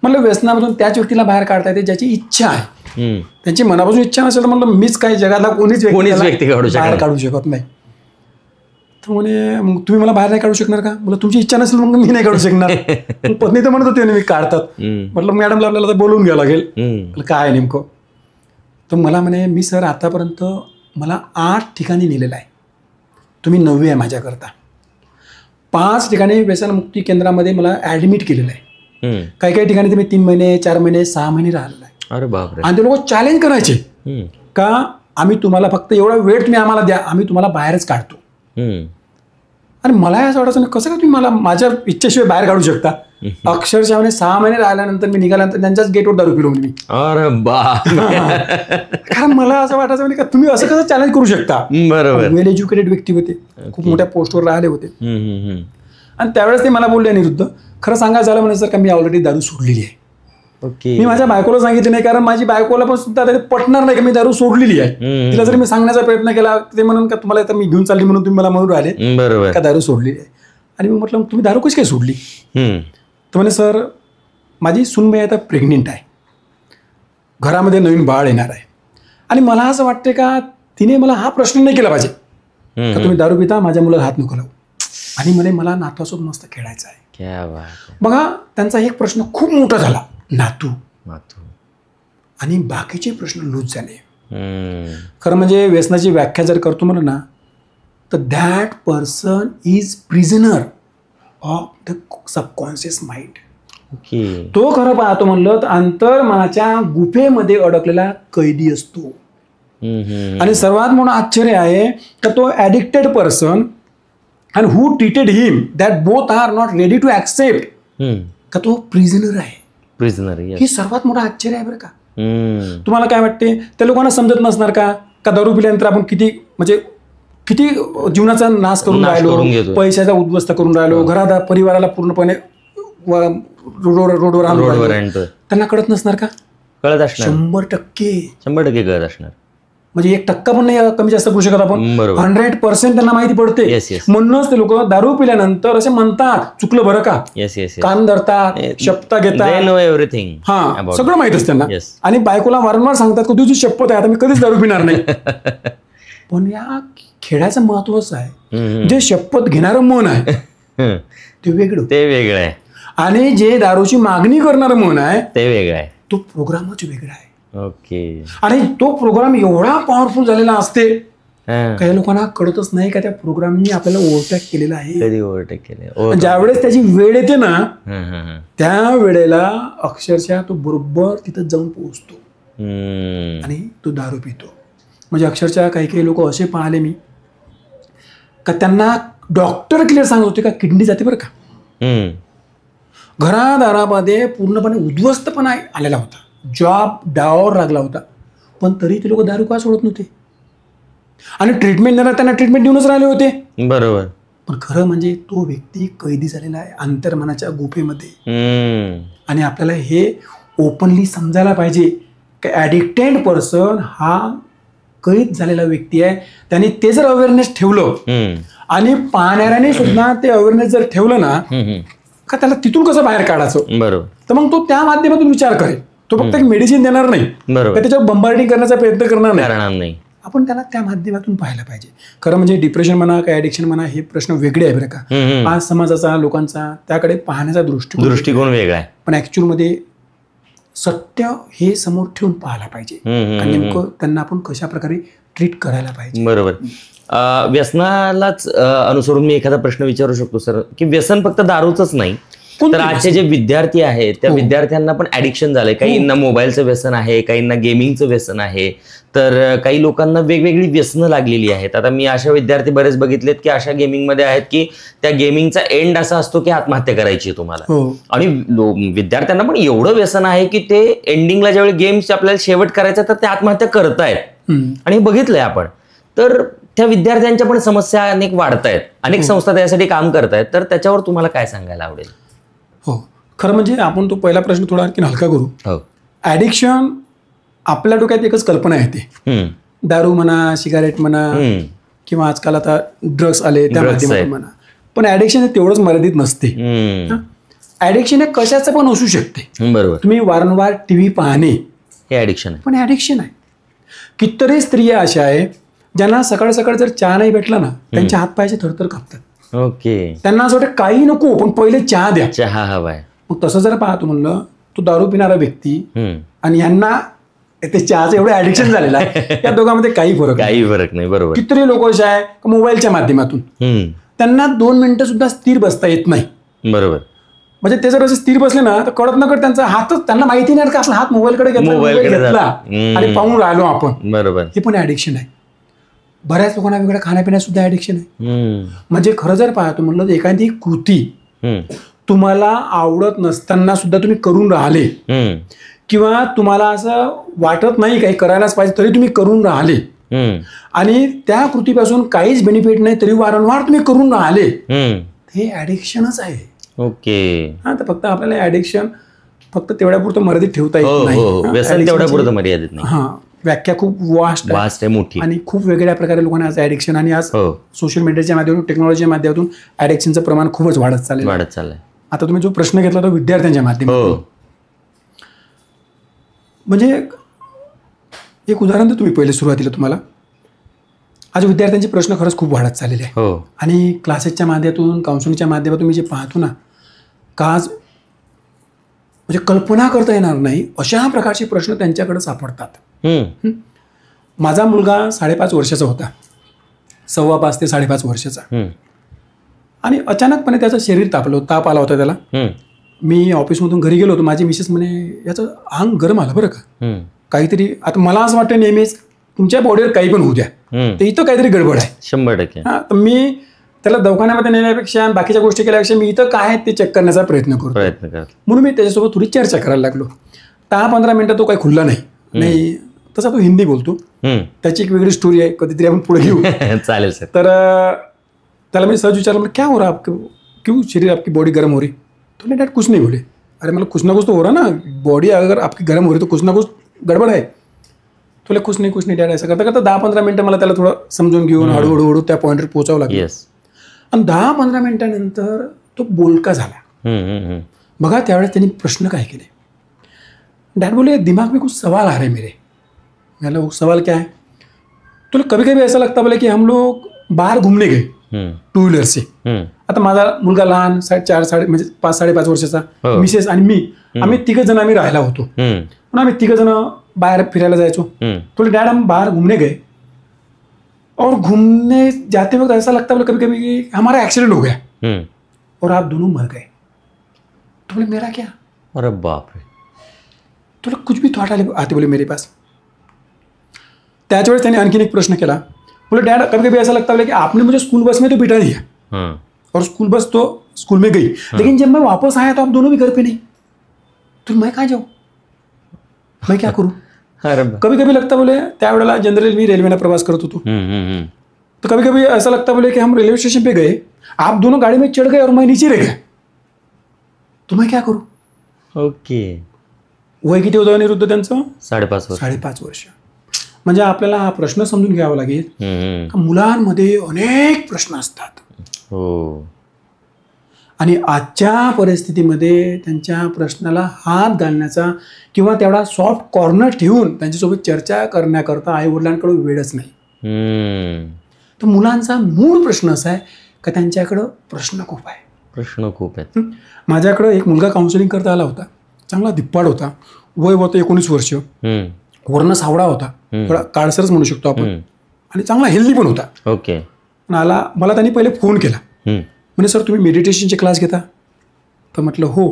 म्हटलं, व्यसनामधून त्याच व्यक्तीला बाहेर काढता येते ज्याची इच्छा आहे. त्यांची मनापासून इच्छा नसेल तर म्हटलं मीच काय जगाला कोणीच व्यक्ती बाहेर काढू शकत नाही. तर म्हणे, मग तुम्ही मला बाहेर नाही काढू शकणार का? मला तुमची इच्छा नसेल मग मी नाही काढू शकणार. पत्नी तर म्हणत होती मी काढतात. म्हटलं मॅडमला आपल्याला तर बोलवून घ्यावं लागेल. काय नेमकं? तर मला म्हणे, मी सर आतापर्यंत मला 8 ठिकाणी नेलेलं आहे, तुम्ही 9वी आहे माझ्याकरता. 5 ठिकाणी व्यसनमुक्ती केंद्रामध्ये मला ॲडमिट केलेलं आहे. काही काही ठिकाणी तुम्ही 3 महिने 4 महिने 6 महिने राहिलेला आहे. अरे बापरे. आणि ते लोक चॅलेंज करायचे का आम्ही तुम्हाला फक्त एवढा वेळ तुम्ही आम्हाला द्या, आम्ही तुम्हाला बाहेरच काढतो. आणि मला असं वाटायचं कसं काय तुम्ही मला माझ्या इच्छेशिवाय बाहेर काढू शकता. अक्षरशः 6 महिने राहिल्यानंतर मी निघाल्यानंतर त्यांच्याच गेटवर दारू पिलो मी. अरे बाप. कारण मला असं वाटायचं म्हणजे का तुम्ही असं कसं चॅलेंज करू शकता. बरोबर. वेल एज्युकेटेड व्यक्ती होते, खूप मोठ्या पोस्टवर राहिले होते. आणि त्यावेळेस ते मला बोलले, अनिरुद्ध खरं सांगायचं झालं म्हणजे सर का मी ऑलरेडी दारू सोडलेली आहे. मी माझ्या बायकोला सांगितलं नाही, कारण माझी बायकोला पण सुद्धा पटणार नाही की मी दारू सोडलेली आहे. तिला जरी मी सांगण्याचा प्रयत्न केला ते म्हणून का तुम्हाला तर मी घेऊन चालली म्हणून तुम्ही मला म्हणून राहिले बरोबर का दारू सोडलेली आहे. आणि मी म्हटलं तुम्ही दारू कशी काय सोडली? तर म्हणे, सर माझी सूनबाई आता प्रेग्नेंट आहे, घरामध्ये नवीन बाळ येणार आहे, आणि मला असं वाटते का तिने मला हा प्रश्न नाही केला पाहिजे का तुम्ही दारू पिता माझ्या मुलाला हात नको लावू, आणि म्हणे मला नातवासोबत मस्त खेळायचं आहे. बघा त्यांचा एक प्रश्न खूप मोठा झाला, नातू, आणि बाकीचे प्रश्न लूज झाले. खरं म्हणजे व्यसनाची व्याख्या जर करतो म्हणलं ना तर that person is prisoner of the subconscious mind. तो खरं पाहतो म्हणलं तर अंतर्मनाच्या गुफेमध्ये अडकलेला कैदी असतो. आणि सर्वात मोठं आश्चर्य आहे का तो addicted person and who treated him that both are not ready to accept का तो प्रिझनर आहे. ही सर्वात मोठं आश्चर्य आहे बरं का. तुम्हाला काय वाटते त्या लोकांना समजत नसणार का दारू पिल्यानंतर आपण किती जीवनाचा नाश करून राहिलो, पैशाचा उद्ध्वस्त करून राहिलो, घरात परिवाराला पूर्णपणे रोडवर आणून त्यांना कळत नसणार का? कळत असणार, 100% कळत असणार. म्हणजे 1% पण नाही कमी जास्त करू शकत आपण, 100% त्यांना माहिती पडते. म्हणूनच ते लोक दारू पिल्यानंतर असे म्हणतात चुकलं बरं का, कान धरतात, शपथ घेतात, एव्हरीथिंग, हा सगळं माहित असतं त्यांना. आणि बायकोला वारंवार सांगतात की तुझी शपथ आहे आता मी कधीच दारू पिणार नाही. पण या खेळाचं महत्वच आहे, जे शपथ घेणारं मन आहे ते वेगळं आहे, आणि जे दारूची मागणी करणारं मन आहे ते वेगळं आहे. तो प्रोग्रामच वेगळा आहे. ओके. आणि तो प्रोग्राम एवढा पॉवरफुल झालेला असते काही लोकांना कळतच नाही का त्या प्रोग्रामनी आपल्याला ओव्हरटेक केलेला आहे. कधी ओव्हरटेक केले. ज्यावेळेस त्याची वेळ येते ना त्या वेळेला अक्षरशः तो बरोबर तिथं जाऊन पोहोचतो आणि तो दारू पितो. म्हणजे अक्षरशः काही लोक असे पाहिले मी का त्यांना डॉक्टर क्लिअर सांगत होते का किडनी जाते बरं का. घरादारामध्ये पूर्णपणे उद्ध्वस्तपणा आलेला होता, जॉब डावावर लागला होता, पण तरी ते लोक दारू का सोडत नव्हते. आणि ट्रीटमेंट देणार त्यांना ट्रीटमेंट देऊनच राहिले होते. बरोबर. पण खरं म्हणजे तो व्यक्ती कैदी झालेला आहे अंतर्मनाच्या गुफेमध्ये. आणि आपल्याला हे ओपनली समजायला पाहिजे की ॲडिक्टेड पर्सन हा कैद झालेला व्यक्ती आहे. त्यांनी ते जर अवेअरनेस ठेवलं आणि पाहणाऱ्याने सुद्धा ते अवेअरनेस जर ठेवलं ना का त्याला तिथून कसं बाहेर काढायचं, बरोबर, तर मग तो त्या माध्यमातून विचार करेल. तो फक्त एक मेडिसिन देणार नाही, त्याच्यावर बंबार्डिंग करण्याचा प्रयत्न करणार नाही. आपण त्याला त्या माध्यमातून पाहायला पाहिजे. खरं म्हणजे डिप्रेशन म्हणा काय ॲडिक्शन म्हणा हे प्रश्न वेगळे आहे बरं का. आज समाजाचा लोकांचा त्याकडे पाहण्याचा दृष्टिकोन वेगळा आहे. पण ऍक्च्युअलमध्ये सत्य हे समोर ठेवून पाहायला पाहिजे आणि नेमकं त्यांना आपण कशा प्रकारे ट्रीट करायला पाहिजे. बरोबर. व्यसनालाच अनुसरून मी एखादा प्रश्न विचारू शकतो सर, की व्यसन फक्त दारूचंच नाही, तर आजचे जे विद्यार्थी आहेत त्या विद्यार्थ्यांना पण ऍडिक्शन झालंय. काहींना मोबाईलचं व्यसन आहे, काहींना गेमिंगचं व्यसन आहे, तर काही लोकांना वेगवेगळी व्यसनं लागलेली आहेत. आता मी अशा विद्यार्थी बरेच बघितलेत की अशा गेमिंगमध्ये आहेत की त्या गेमिंगचा एंड असा असतो की आत्महत्या करायची तुम्हाला. आणि विद्यार्थ्यांना पण एवढं व्यसन आहे की ते एंडिंगला ज्यावेळी गेम्स आपल्याला शेवट करायचा तर ते आत्महत्या करतायत. आणि हे बघितलंय आपण. तर त्या विद्यार्थ्यांच्या पण समस्या अनेक वाढतायत, अनेक संस्था त्यासाठी काम करतायत. तर त्याच्यावर तुम्हाला काय सांगायला आवडेल? हो, खरं म्हणजे आपण तो पहिला प्रश्न थोडा आणखी हलका करू. ऍडिक्शन आपल्या डोक्यात एकच कल्पना येते, दारू म्हणा, सिगारेट म्हणा, किंवा आजकाल आता ड्रग्स आले त्या माध्यमातून म्हणा. पण ऍडिक्शन हे तेवढंच मर्यादित नसते. ऍडिक्शन हे कशाचं पण असू शकते. बरोबर. तुम्ही वारंवार टीव्ही पाहणे हे ऍडिक्शन आहे, पण ऍडिक्शन आहे. कितीतरी स्त्रिया अशा आहे ज्यांना सकाळ सकाळ जर चहा नाही भेटला ना त्यांच्या हातपायाचे थरथर कापतात. ओके. त्यांना असं वाटतं काही नको पण पहिले चहा द्या, चहा हवाय. मग तसं जर पाहतो म्हणलं तो दारू पिणारा व्यक्ती आणि यांना ते चहाचं एवढं ऍडिक्शन झालेलं आहे, या दोघांमध्ये काही फरक नाही. बरोबर. कितीतरी लोक असे आहे मोबाईलच्या माध्यमातून त्यांना 2 मिनिटं सुद्धा स्थिर बसता येत नाही. बरोबर. म्हणजे ते जर असे स्थिर बसले ना तर कळत नकळत त्यांचा हातच, त्यांना माहिती नाही का आपला हात मोबाईलकडे घेतला आणि पाहून राहिलो आपण. बरोबर. हे पण ऍडिक्शन आहे. बऱ्याच लोकांना वेगळ्या खाण्यापिण्यात सुद्धा ऍडिक्शन आहे. म्हणजे खरं जर पाहतो म्हणलं तर एखादी कृती तुम्हाला आवडत नसताना सुद्धा तुम्ही करून राहिले, किंवा तुम्हाला असं वाटत नाही काही करायलाच पाहिजे तरी तुम्ही करून राहिले, आणि त्या कृतीपासून काहीच बेनिफिट नाही तरी वारंवार तुम्ही करून राहिले, हे ऍडिक्शनच आहे. ओके. हा, तर फक्त आपल्याला ऍडिक्शन फक्त तेवढ्यापुरतं मर्यादित ठेवता येत नाही. व्यसन तेवढ्यापुरतं मर्यादित नाही. हा, व्याख्या खूप वास्ट आहे, मोठी, आणि खूप वेगळ्या प्रकारे लोकांना आज ऍडिक्शन, आणि आज सोशल मीडियाच्या माध्यमातून, टेक्नॉलॉजीच्या माध्यमातून ऍडिक्शनचं प्रमाण खूपच वाढत चाललंय. आता तुम्ही जो प्रश्न घेतला तो विद्यार्थ्यांच्या माध्यमातून, म्हणजे एक उदाहरण तर तुम्ही पहिले सुरुवातीला तुम्हाला, आज विद्यार्थ्यांचे प्रश्न खरंच खूप वाढत चाललेले आहे. आणि क्लासेसच्या माध्यमातून, काउन्सिलिंगच्या माध्यमातून मी जे पाहतो ना का आज म्हणजे कल्पना करता येणार नाही अशा प्रकारचे प्रश्न त्यांच्याकडे सापडतात. माझा मुलगा 5.5 वर्षाचा होता, 5.25 ते 5.5 वर्षाचा, आणि अचानकपणे त्याचं शरीर ताप आला होता त्याला. मी ऑफिसमधून घरी गेलो होतो, माझी मिसेस म्हणे याचं अंग गरम आलं बरं का, काहीतरी. आता मला असं वाटतं नेहमीच तुमच्या बॉडीवर काही पण होऊ द्या, तर इथं काहीतरी गडबड आहे 100%. हा, तर मी त्याला दवाखान्यामध्ये नेण्यापेक्षा बाकीच्या गोष्टी केल्यापेक्षा मी इथं काय आहे ते चेक करण्याचा प्रयत्न करतो. म्हणून मी त्याच्यासोबत थोडी चर्चा करायला लागलो. 10-15 मिनिटं तो काही खुलला नाही. तसा तो हिंदी बोलतो, त्याची एक वेगळी स्टोरी आहे, कधीतरी आपण पुढे घेऊ. चालेल सर. तर त्याला मी सहज विचारलं, क्या हो रहा आपको, क्यों शरीर आपकी बॉडी गर्म हो रही? तो नहीं डैड कुछ नहीं बोले. अरे मतलब कुछ ना कुछ तो हो रहा ना, बॉडी अगर आपकी गर्म हो रही तो कुछ ना कुछ गडबड आहे. तुला कुछ नाही डॅड. असं करता करता 10-15 मिनिटं मला त्याला थोडं समजून घेऊन हळूहळू त्या पॉईंटवर पोहोचावं लागलं. आणि 10-15 मिनिटानंतर तो बोलका झाला. बघा त्यावेळेस त्यांनी प्रश्न काय केले. डैड बोले दिमाग में कुछ सवाल आ रहे मेरे. मैंने वो सवाल क्या है? तो कभी कभी ऐसा लगता बोले की हम लोग बाहेर घुमने गए 2 व्हीलर से. आता माझा मुलगा लहान 5-5.5 वर्षाचा, मिसेस आणि मी, आम्ही 3 जण आम्ही राहायला होतो. म्हणून आम्ही 3 जण बाहर फिरायला जायचो. तो डैड हम बाहर घूमने गए और घूमने जाते वक्त ऐसा लगता बोले कभी कभी कि हमारा एक्सीडेंट हो गया और आप दोनों मर गए. तो बोले मेरा क्या? अरे बाप रे. तो कुछ भी थॉट आते बोले मेरे पास. त्याच वेळेस त्यांनी आणखीन एक प्रश्न केला. बोले डैड कभी कभी ऐसा लगता बोले कि आपने मुझे स्कूल बस में तो बिठा दिया और स्कूल बस तो स्कूल में गई, लेकिन जब मैं वापस आया तो आप दोनों भी घर पे नहीं. तो मैं कहाँ जाऊँ, मैं क्या करूँ? कभी कभी लगता बोले त्यावेळेला जनरली मी रेल्वेने प्रवास करत होतो. तो कभी कभी ऐसा लगता बोले कि हम रेलवे स्टेशन पे गए, आप दोनों गाड़ी में चढ़ गए और मैं नीचे रह गया, तो मैं क्या करूँ? ओके. वय किती होतं निरुद्ध त्यांचं? 5.5 वर्ष. म्हणजे आपल्याला हा प्रश्न समजून घ्यावा लागेल का मुलांमध्ये अनेक प्रश्न असतात. आणि आजच्या परिस्थितीमध्ये त्यांच्या प्रश्नाला हात घालण्याचा किंवा तेवढा सॉफ्ट कॉर्नर ठेवून त्यांच्यासोबत चर्चा करण्याकरता आई वडिलांकडे वेळच नाही. तर मुलांचा मूळ प्रश्न असा आहे का त्यांच्याकडं प्रश्न खूप आहेत. माझ्याकडं एक मुलगा काउन्सिलिंग करता आला होता. चांगला धिप्पाड होता, वय होतं 19 वर्ष, वर्ण सावळा होता, थोडा काळसरच म्हणू शकतो आपण. आणि चांगला हेल्दी पण होता. ओके. आणि मला त्यांनी पहिले फोन केला, म्हणे सर तुम्ही मेडिटेशनचे क्लास घेता? तर म्हटलं हो,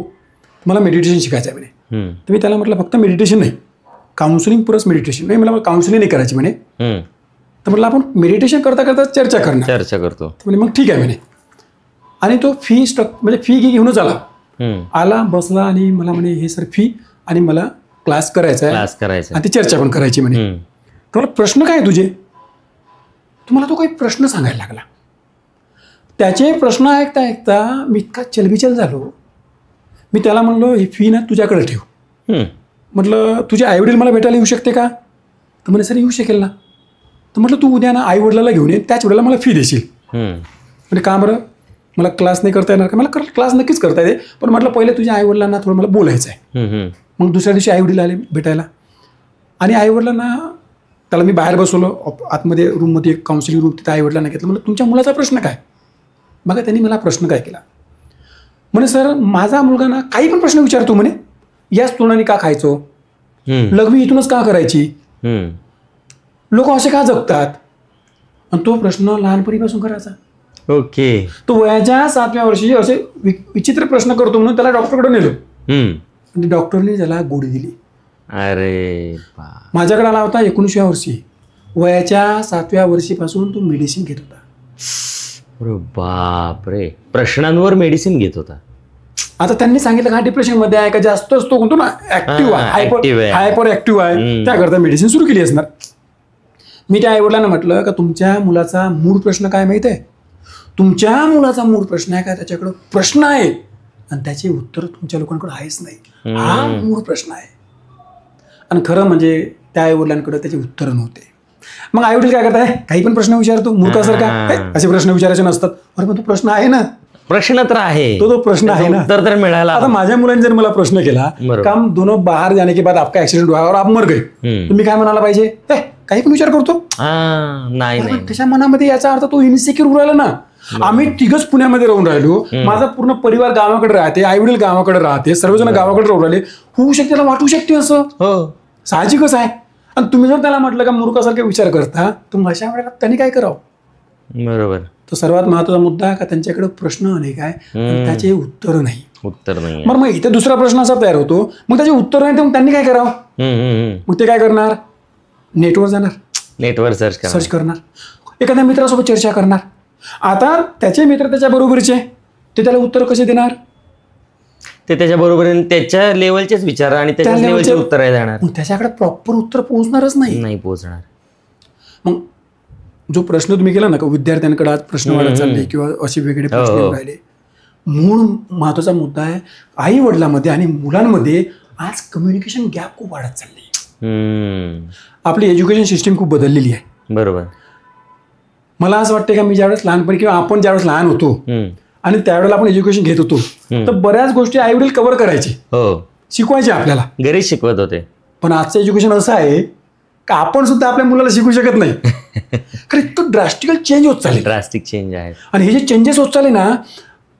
मला मेडिटेशन शिकायचं आहे म्हणे. तर मी त्याला म्हटलं फक्त मेडिटेशन नाही, काउन्सिलिंग प्लस मेडिटेशन. नाही, मला काउन्सिलिंग नाही करायची म्हणे. तर म्हटलं आपण मेडिटेशन करता करता चर्चा करतो. म्हणजे मग ठीक आहे म्हणे. आणि तो म्हणजे फी घेऊनच आला, बसला आणि मला म्हणे हे सर फी आणि मला क्लास करायचा आहे आणि ती चर्चा पण करायची म्हणे. तर मला प्रश्न काय तुझे? तुम्हाला तो काही प्रश्न सांगायला लागला. त्याचे प्रश्न ऐकता ऐकता मी इतका चलबिचल झालो. मी त्याला म्हणलो ही फी ना तुझ्याकडे ठेव. म्हटलं तुझे आईवडील मला भेटायला येऊ शकते का? तर म्हणे सर येऊ शकेल ना. तर म्हटलं तू उद्या ना आईवडिलाला घेऊन ये, त्याच वेळेला मला फी देशील. म्हणजे का बरं? मला क्लास नाही करता येणार का? मला क्लास नक्कीच करता येते, पण म्हटलं पहिले तुझ्या आईवडिलांना थोडं मला बोलायचं आहे. मग दुसऱ्या दिवशी आईवडील आले भेटायला आणि आईवडिलांना त्याला मी बाहेर बसवलं आतमध्ये रूममध्ये, एक काउन्सिलिंग रूम, तिथं आईवडिलांना घेतलं. म्हणलं तुमच्या मुलाचा प्रश्न काय? बघा त्यांनी मला प्रश्न काय केला. म्हणे सर माझा मुलगा ना काही पण प्रश्न विचारतो म्हणे, याच तोंडाने का खायचो, लघवी इथूनच का करायची, लोक असे का जगतात. आणि तो प्रश्न लहानपणीपासून करायचा. ओके. तो वयाच्या 7व्या वर्षी असे विचित्र प्रश्न करतो म्हणून त्याला डॉक्टरकडे नेलो. आणि डॉक्टरने त्याला गोळी दिली. अरे माझ्याकडे आला होता 19व्या वर्षी, वयाच्या 7व्या वर्षीपासून तो मेडिसिन घेत होता. बापरे, प्रश्नांवर मेडिसिन घेत होता. आता त्यांनी सांगितलं का डिप्रेशन मध्ये आहे का, जास्त असतो म्हणतो ना, ऍक्टिव्ह आहे, हायपर ऍक्टिव्ह आहे, त्याकरता मेडिसिन सुरू केली असणार. मी त्या आईवडिलांना म्हटलं का तुमच्या मुलाचा मूळ प्रश्न काय माहिती आहे? तुमच्या मुलाचा मूळ प्रश्न आहे का त्याच्याकडं प्रश्न आहे आणि त्याचे उत्तर तुमच्या लोकांकडे आहेच नाही, हा मूळ प्रश्न आहे. आणि खरं म्हणजे त्या आईवडिलांकडे त्याचे उत्तर नव्हते. मग आईवडील काय करताय, काही पण प्रश्न विचारतो मूर्खासारखा, असे प्रश्न विचारायचे नसतात. अरे पण तो प्रश्न आहे ना, प्रश्न तर आहे, तो प्रश्न आहे ना, उत्तर तर मिळाला. आता माझ्या मुलांनी जर मला प्रश्न केला काम दोनों बाहर जाने के बाद आपका एक्सीडेंट हुआ और आप मर गए, तुम्ही काय म्हणायला पाहिजे, काही पण विचार करतो. नाही, त्याच्या मनामध्ये याचा अर्थ तो इन्सिक्युअर होऊ राहिला ना. आम्ही तिघच पुण्यामध्ये राहून राहिलो, माझा पूर्ण परिवार गावाकडे राहते, आईवडील गावाकडे राहते, सर्वजण गावाकडे राहून राहिले, होऊ शकते, त्याला वाटू शकते असं, साहजिकच आहे. आणि तुम्ही जर त्याला म्हटलं का मूर्खासारखे विचार करता, तर अशा वेळेला त्यांनी काय करावं? बरोबर. तो सर्वात महत्वाचा मुद्दा का त्यांच्याकडे प्रश्न अनेक आहे, त्याचे उत्तर नाही. मग इथे दुसरा प्रश्न असा तयार होतो, मग त्याचे उत्तर नाही, तर मग त्यांनी काय करावं? मग ते काय करणार? नेटवर जाणार, नेटवर सर्च करणार, एखाद्या मित्रासोबत चर्चा करणार. आता त्याचे मित्र त्याच्या बरोबरचे, ते त्याला उत्तर कसे देणार? ते त्याच्या बरोबर त्याच्या लेवलचेच विचार आणि त्याच्या लेवलचे उत्तर आहे देणार. मग त्याच्याकडे प्रॉपर उत्तर पोहोचणारच नाही पोहोचणार. मग जो प्रश्न तुम्ही केला ना, का विद्यार्थ्यांकडे आज प्रश्न वाढत चालले किंवा असे वेगळे प्रश्न राहिले, मूळ महत्वाचा मुद्दा आहे आई वडिलांमध्ये आणि मुलांमध्ये आज कम्युनिकेशन गॅप खूप वाढत चालली. आपली एज्युकेशन सिस्टीम खूप बदललेली आहे. बरोबर. मला असं वाटतं का मी ज्यावेळेस लहानपणी किंवा आपण ज्यावेळेस लहान होतो आणि त्यावेळेला आपण एज्युकेशन घेत होतो, तर बऱ्याच गोष्टी आई वडील कव्हर करायचे, शिकवायचे, आपल्याला घरीच शिकवत होते. पण आजचं एज्युकेशन असं आहे का आपण सुद्धा आपल्या मुलाला शिकू शकत नाही. कारण इतकं ड्रास्टिकल चेंज होत चालेल, ड्रास्टिक चेंज आहे. आणि हे जे चेंजेस होत चालले ना,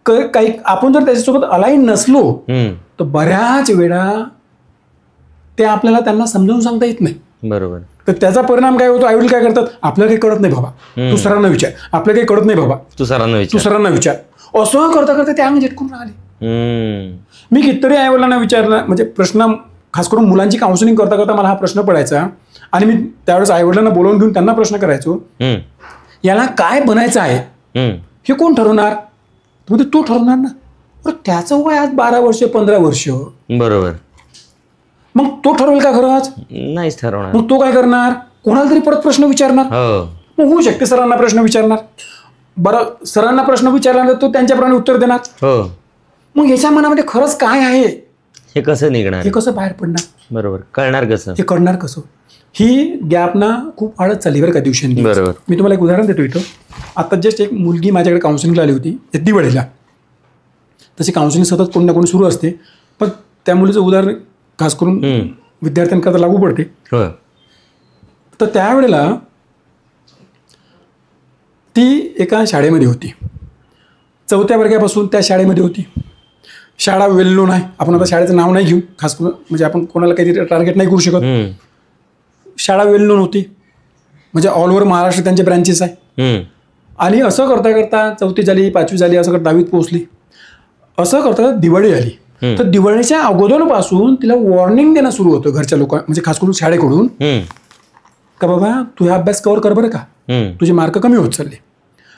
काही आपण जर त्याच्यासोबत अलाईन नसलो तर बऱ्याच वेळा ते आपल्याला त्यांना समजावून सांगता येत नाही. बरोबर. तर त्याचा परिणाम काय होतो? आईवडील काय करतात, आपल्याला काही कळत नाही बाबा, तू सरांना विचार, आपल्याला काही कळत नाही बाबा, तू सरांना विचार, असं करता करता ते अंग झटकून राहिले. मी कितीतरी आईवडिलांना विचारलं, म्हणजे प्रश्न खास करून मुलांची काउन्सिलिंग करता करता मला हा प्रश्न पडायचा आणि मी त्यावेळेस आईवडिलांना बोलवून घेऊन त्यांना प्रश्न करायचो, याला काय बनायचं आहे हे कोण ठरवणार? म्हणजे तू ठरवणार ना. त्याचं वय आज 12 वर्ष 15 वर्ष. बरोबर. मग तो ठरवेल का खरंच? नाहीच ठरवणार. मग तो काय करणार? कोणाला तरी परत प्रश्न विचारणार. मग होऊ शकते सरांना प्रश्न विचारणार, बरं सरांना प्रश्न विचारल्यानंतर तो त्यांच्याप्रमाणे उत्तर देणार. मग याच्या मनामध्ये खरंच काय आहे हे कसं निघणार, हे कसं बाहेर पडणार? बरोबर. कळणार कसं, हे कळणार कसं? ही गॅप ना खूप वाढत चालली बरं का दिवसांनी. बरोबर. मी तुम्हाला एक उदाहरण देतो. इथं आता जस्ट एक मुलगी माझ्याकडे काउन्सिलिंगला आली होती दिवाळीला. तशी काउन्सिलिंग सतत कोणी ना कोणी सुरू असते, पण त्या मुलीचं उदाहरण खास करून विद्यार्थ्यांकरता लागू पडते. तर त्यावेळेला ती एका शाळेमध्ये होती, 4थ्या वर्गापासून त्या शाळेमध्ये होती. शाळा वेल नोन आहे, आपण आता शाळेचं नाव नाही घेऊ खास करून, म्हणजे आपण कोणाला काहीतरी टार्गेट नाही करू शकत. शाळा वेल नोन होती म्हणजे ऑल ओव्हर महाराष्ट्र त्यांचे ब्रँचेस आहे. आणि असं करता करता 4थी झाली, 5वी झाली, असं करता 10वीत पोहोचली. असं करता दिवाळी आली. तर दिवाळीच्या अगोदरपासून तिला वॉर्निंग देणं सुरू होतं घरच्या लोकांना, म्हणजे खास करून शाळेकडून, का बाबा तुझा अभ्यास कव्हर कर बरं का, तुझे मार्क कमी होत चालले.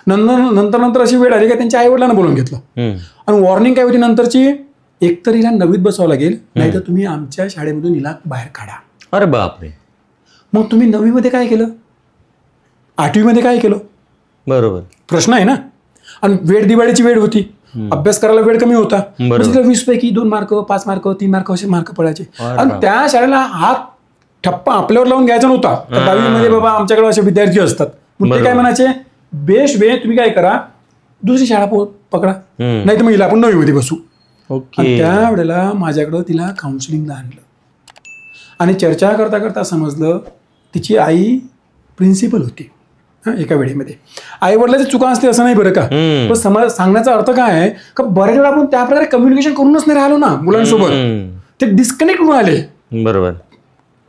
नंतर अशी वेळ आली का त्यांच्या आईवडिलांना बोलून घेतलं. आणि वॉर्निंग काय होती नंतरची, एकतर हिला 9वीत बसवावं लागेल, नाहीतर तुम्ही आमच्या शाळेमधून हिला बाहेर काढा. अरे बापरे. मग तुम्ही 9वीमध्ये काय केलं, 8वीमध्ये काय केलं, बरोबर प्रश्न आहे ना. आणि वेळ दिवाळीची वेळ होती, अभ्यास करायला वेळ कमी होता. 20 पैकी 2 मार्क, 5 मार्क, 3 मार्क असे मार्क पडायचे. आणि त्या शाळेला हात ठप्पा आपल्यावर लावून घ्यायचा नव्हता. 10वीमध्ये बाबा आमच्याकडे असे विद्यार्थी असतात, मग ते काय म्हणायचे, बेस्ट वे तुम्ही काय करा, दुसरी शाळा पकडा, नाही तर मग हिला आपण 9वीमध्ये बसू. त्यावेळेला माझ्याकडं तिला काउन्सिलिंगला आणलं आणि चर्चा करता करता समजलं तिची आई प्रिन्सिपल होती एका वेळेमध्ये. आई वडिलांची चुका असते असं नाही बरं का, पण सांगण्याचा अर्थ काय आहे का बऱ्याच वेळा आपण त्या प्रकारे कम्युनिकेशन करूनच नाही राहिलो ना मुलांसोबत, ते डिस्कनेक्ट होऊन आले. बरोबर.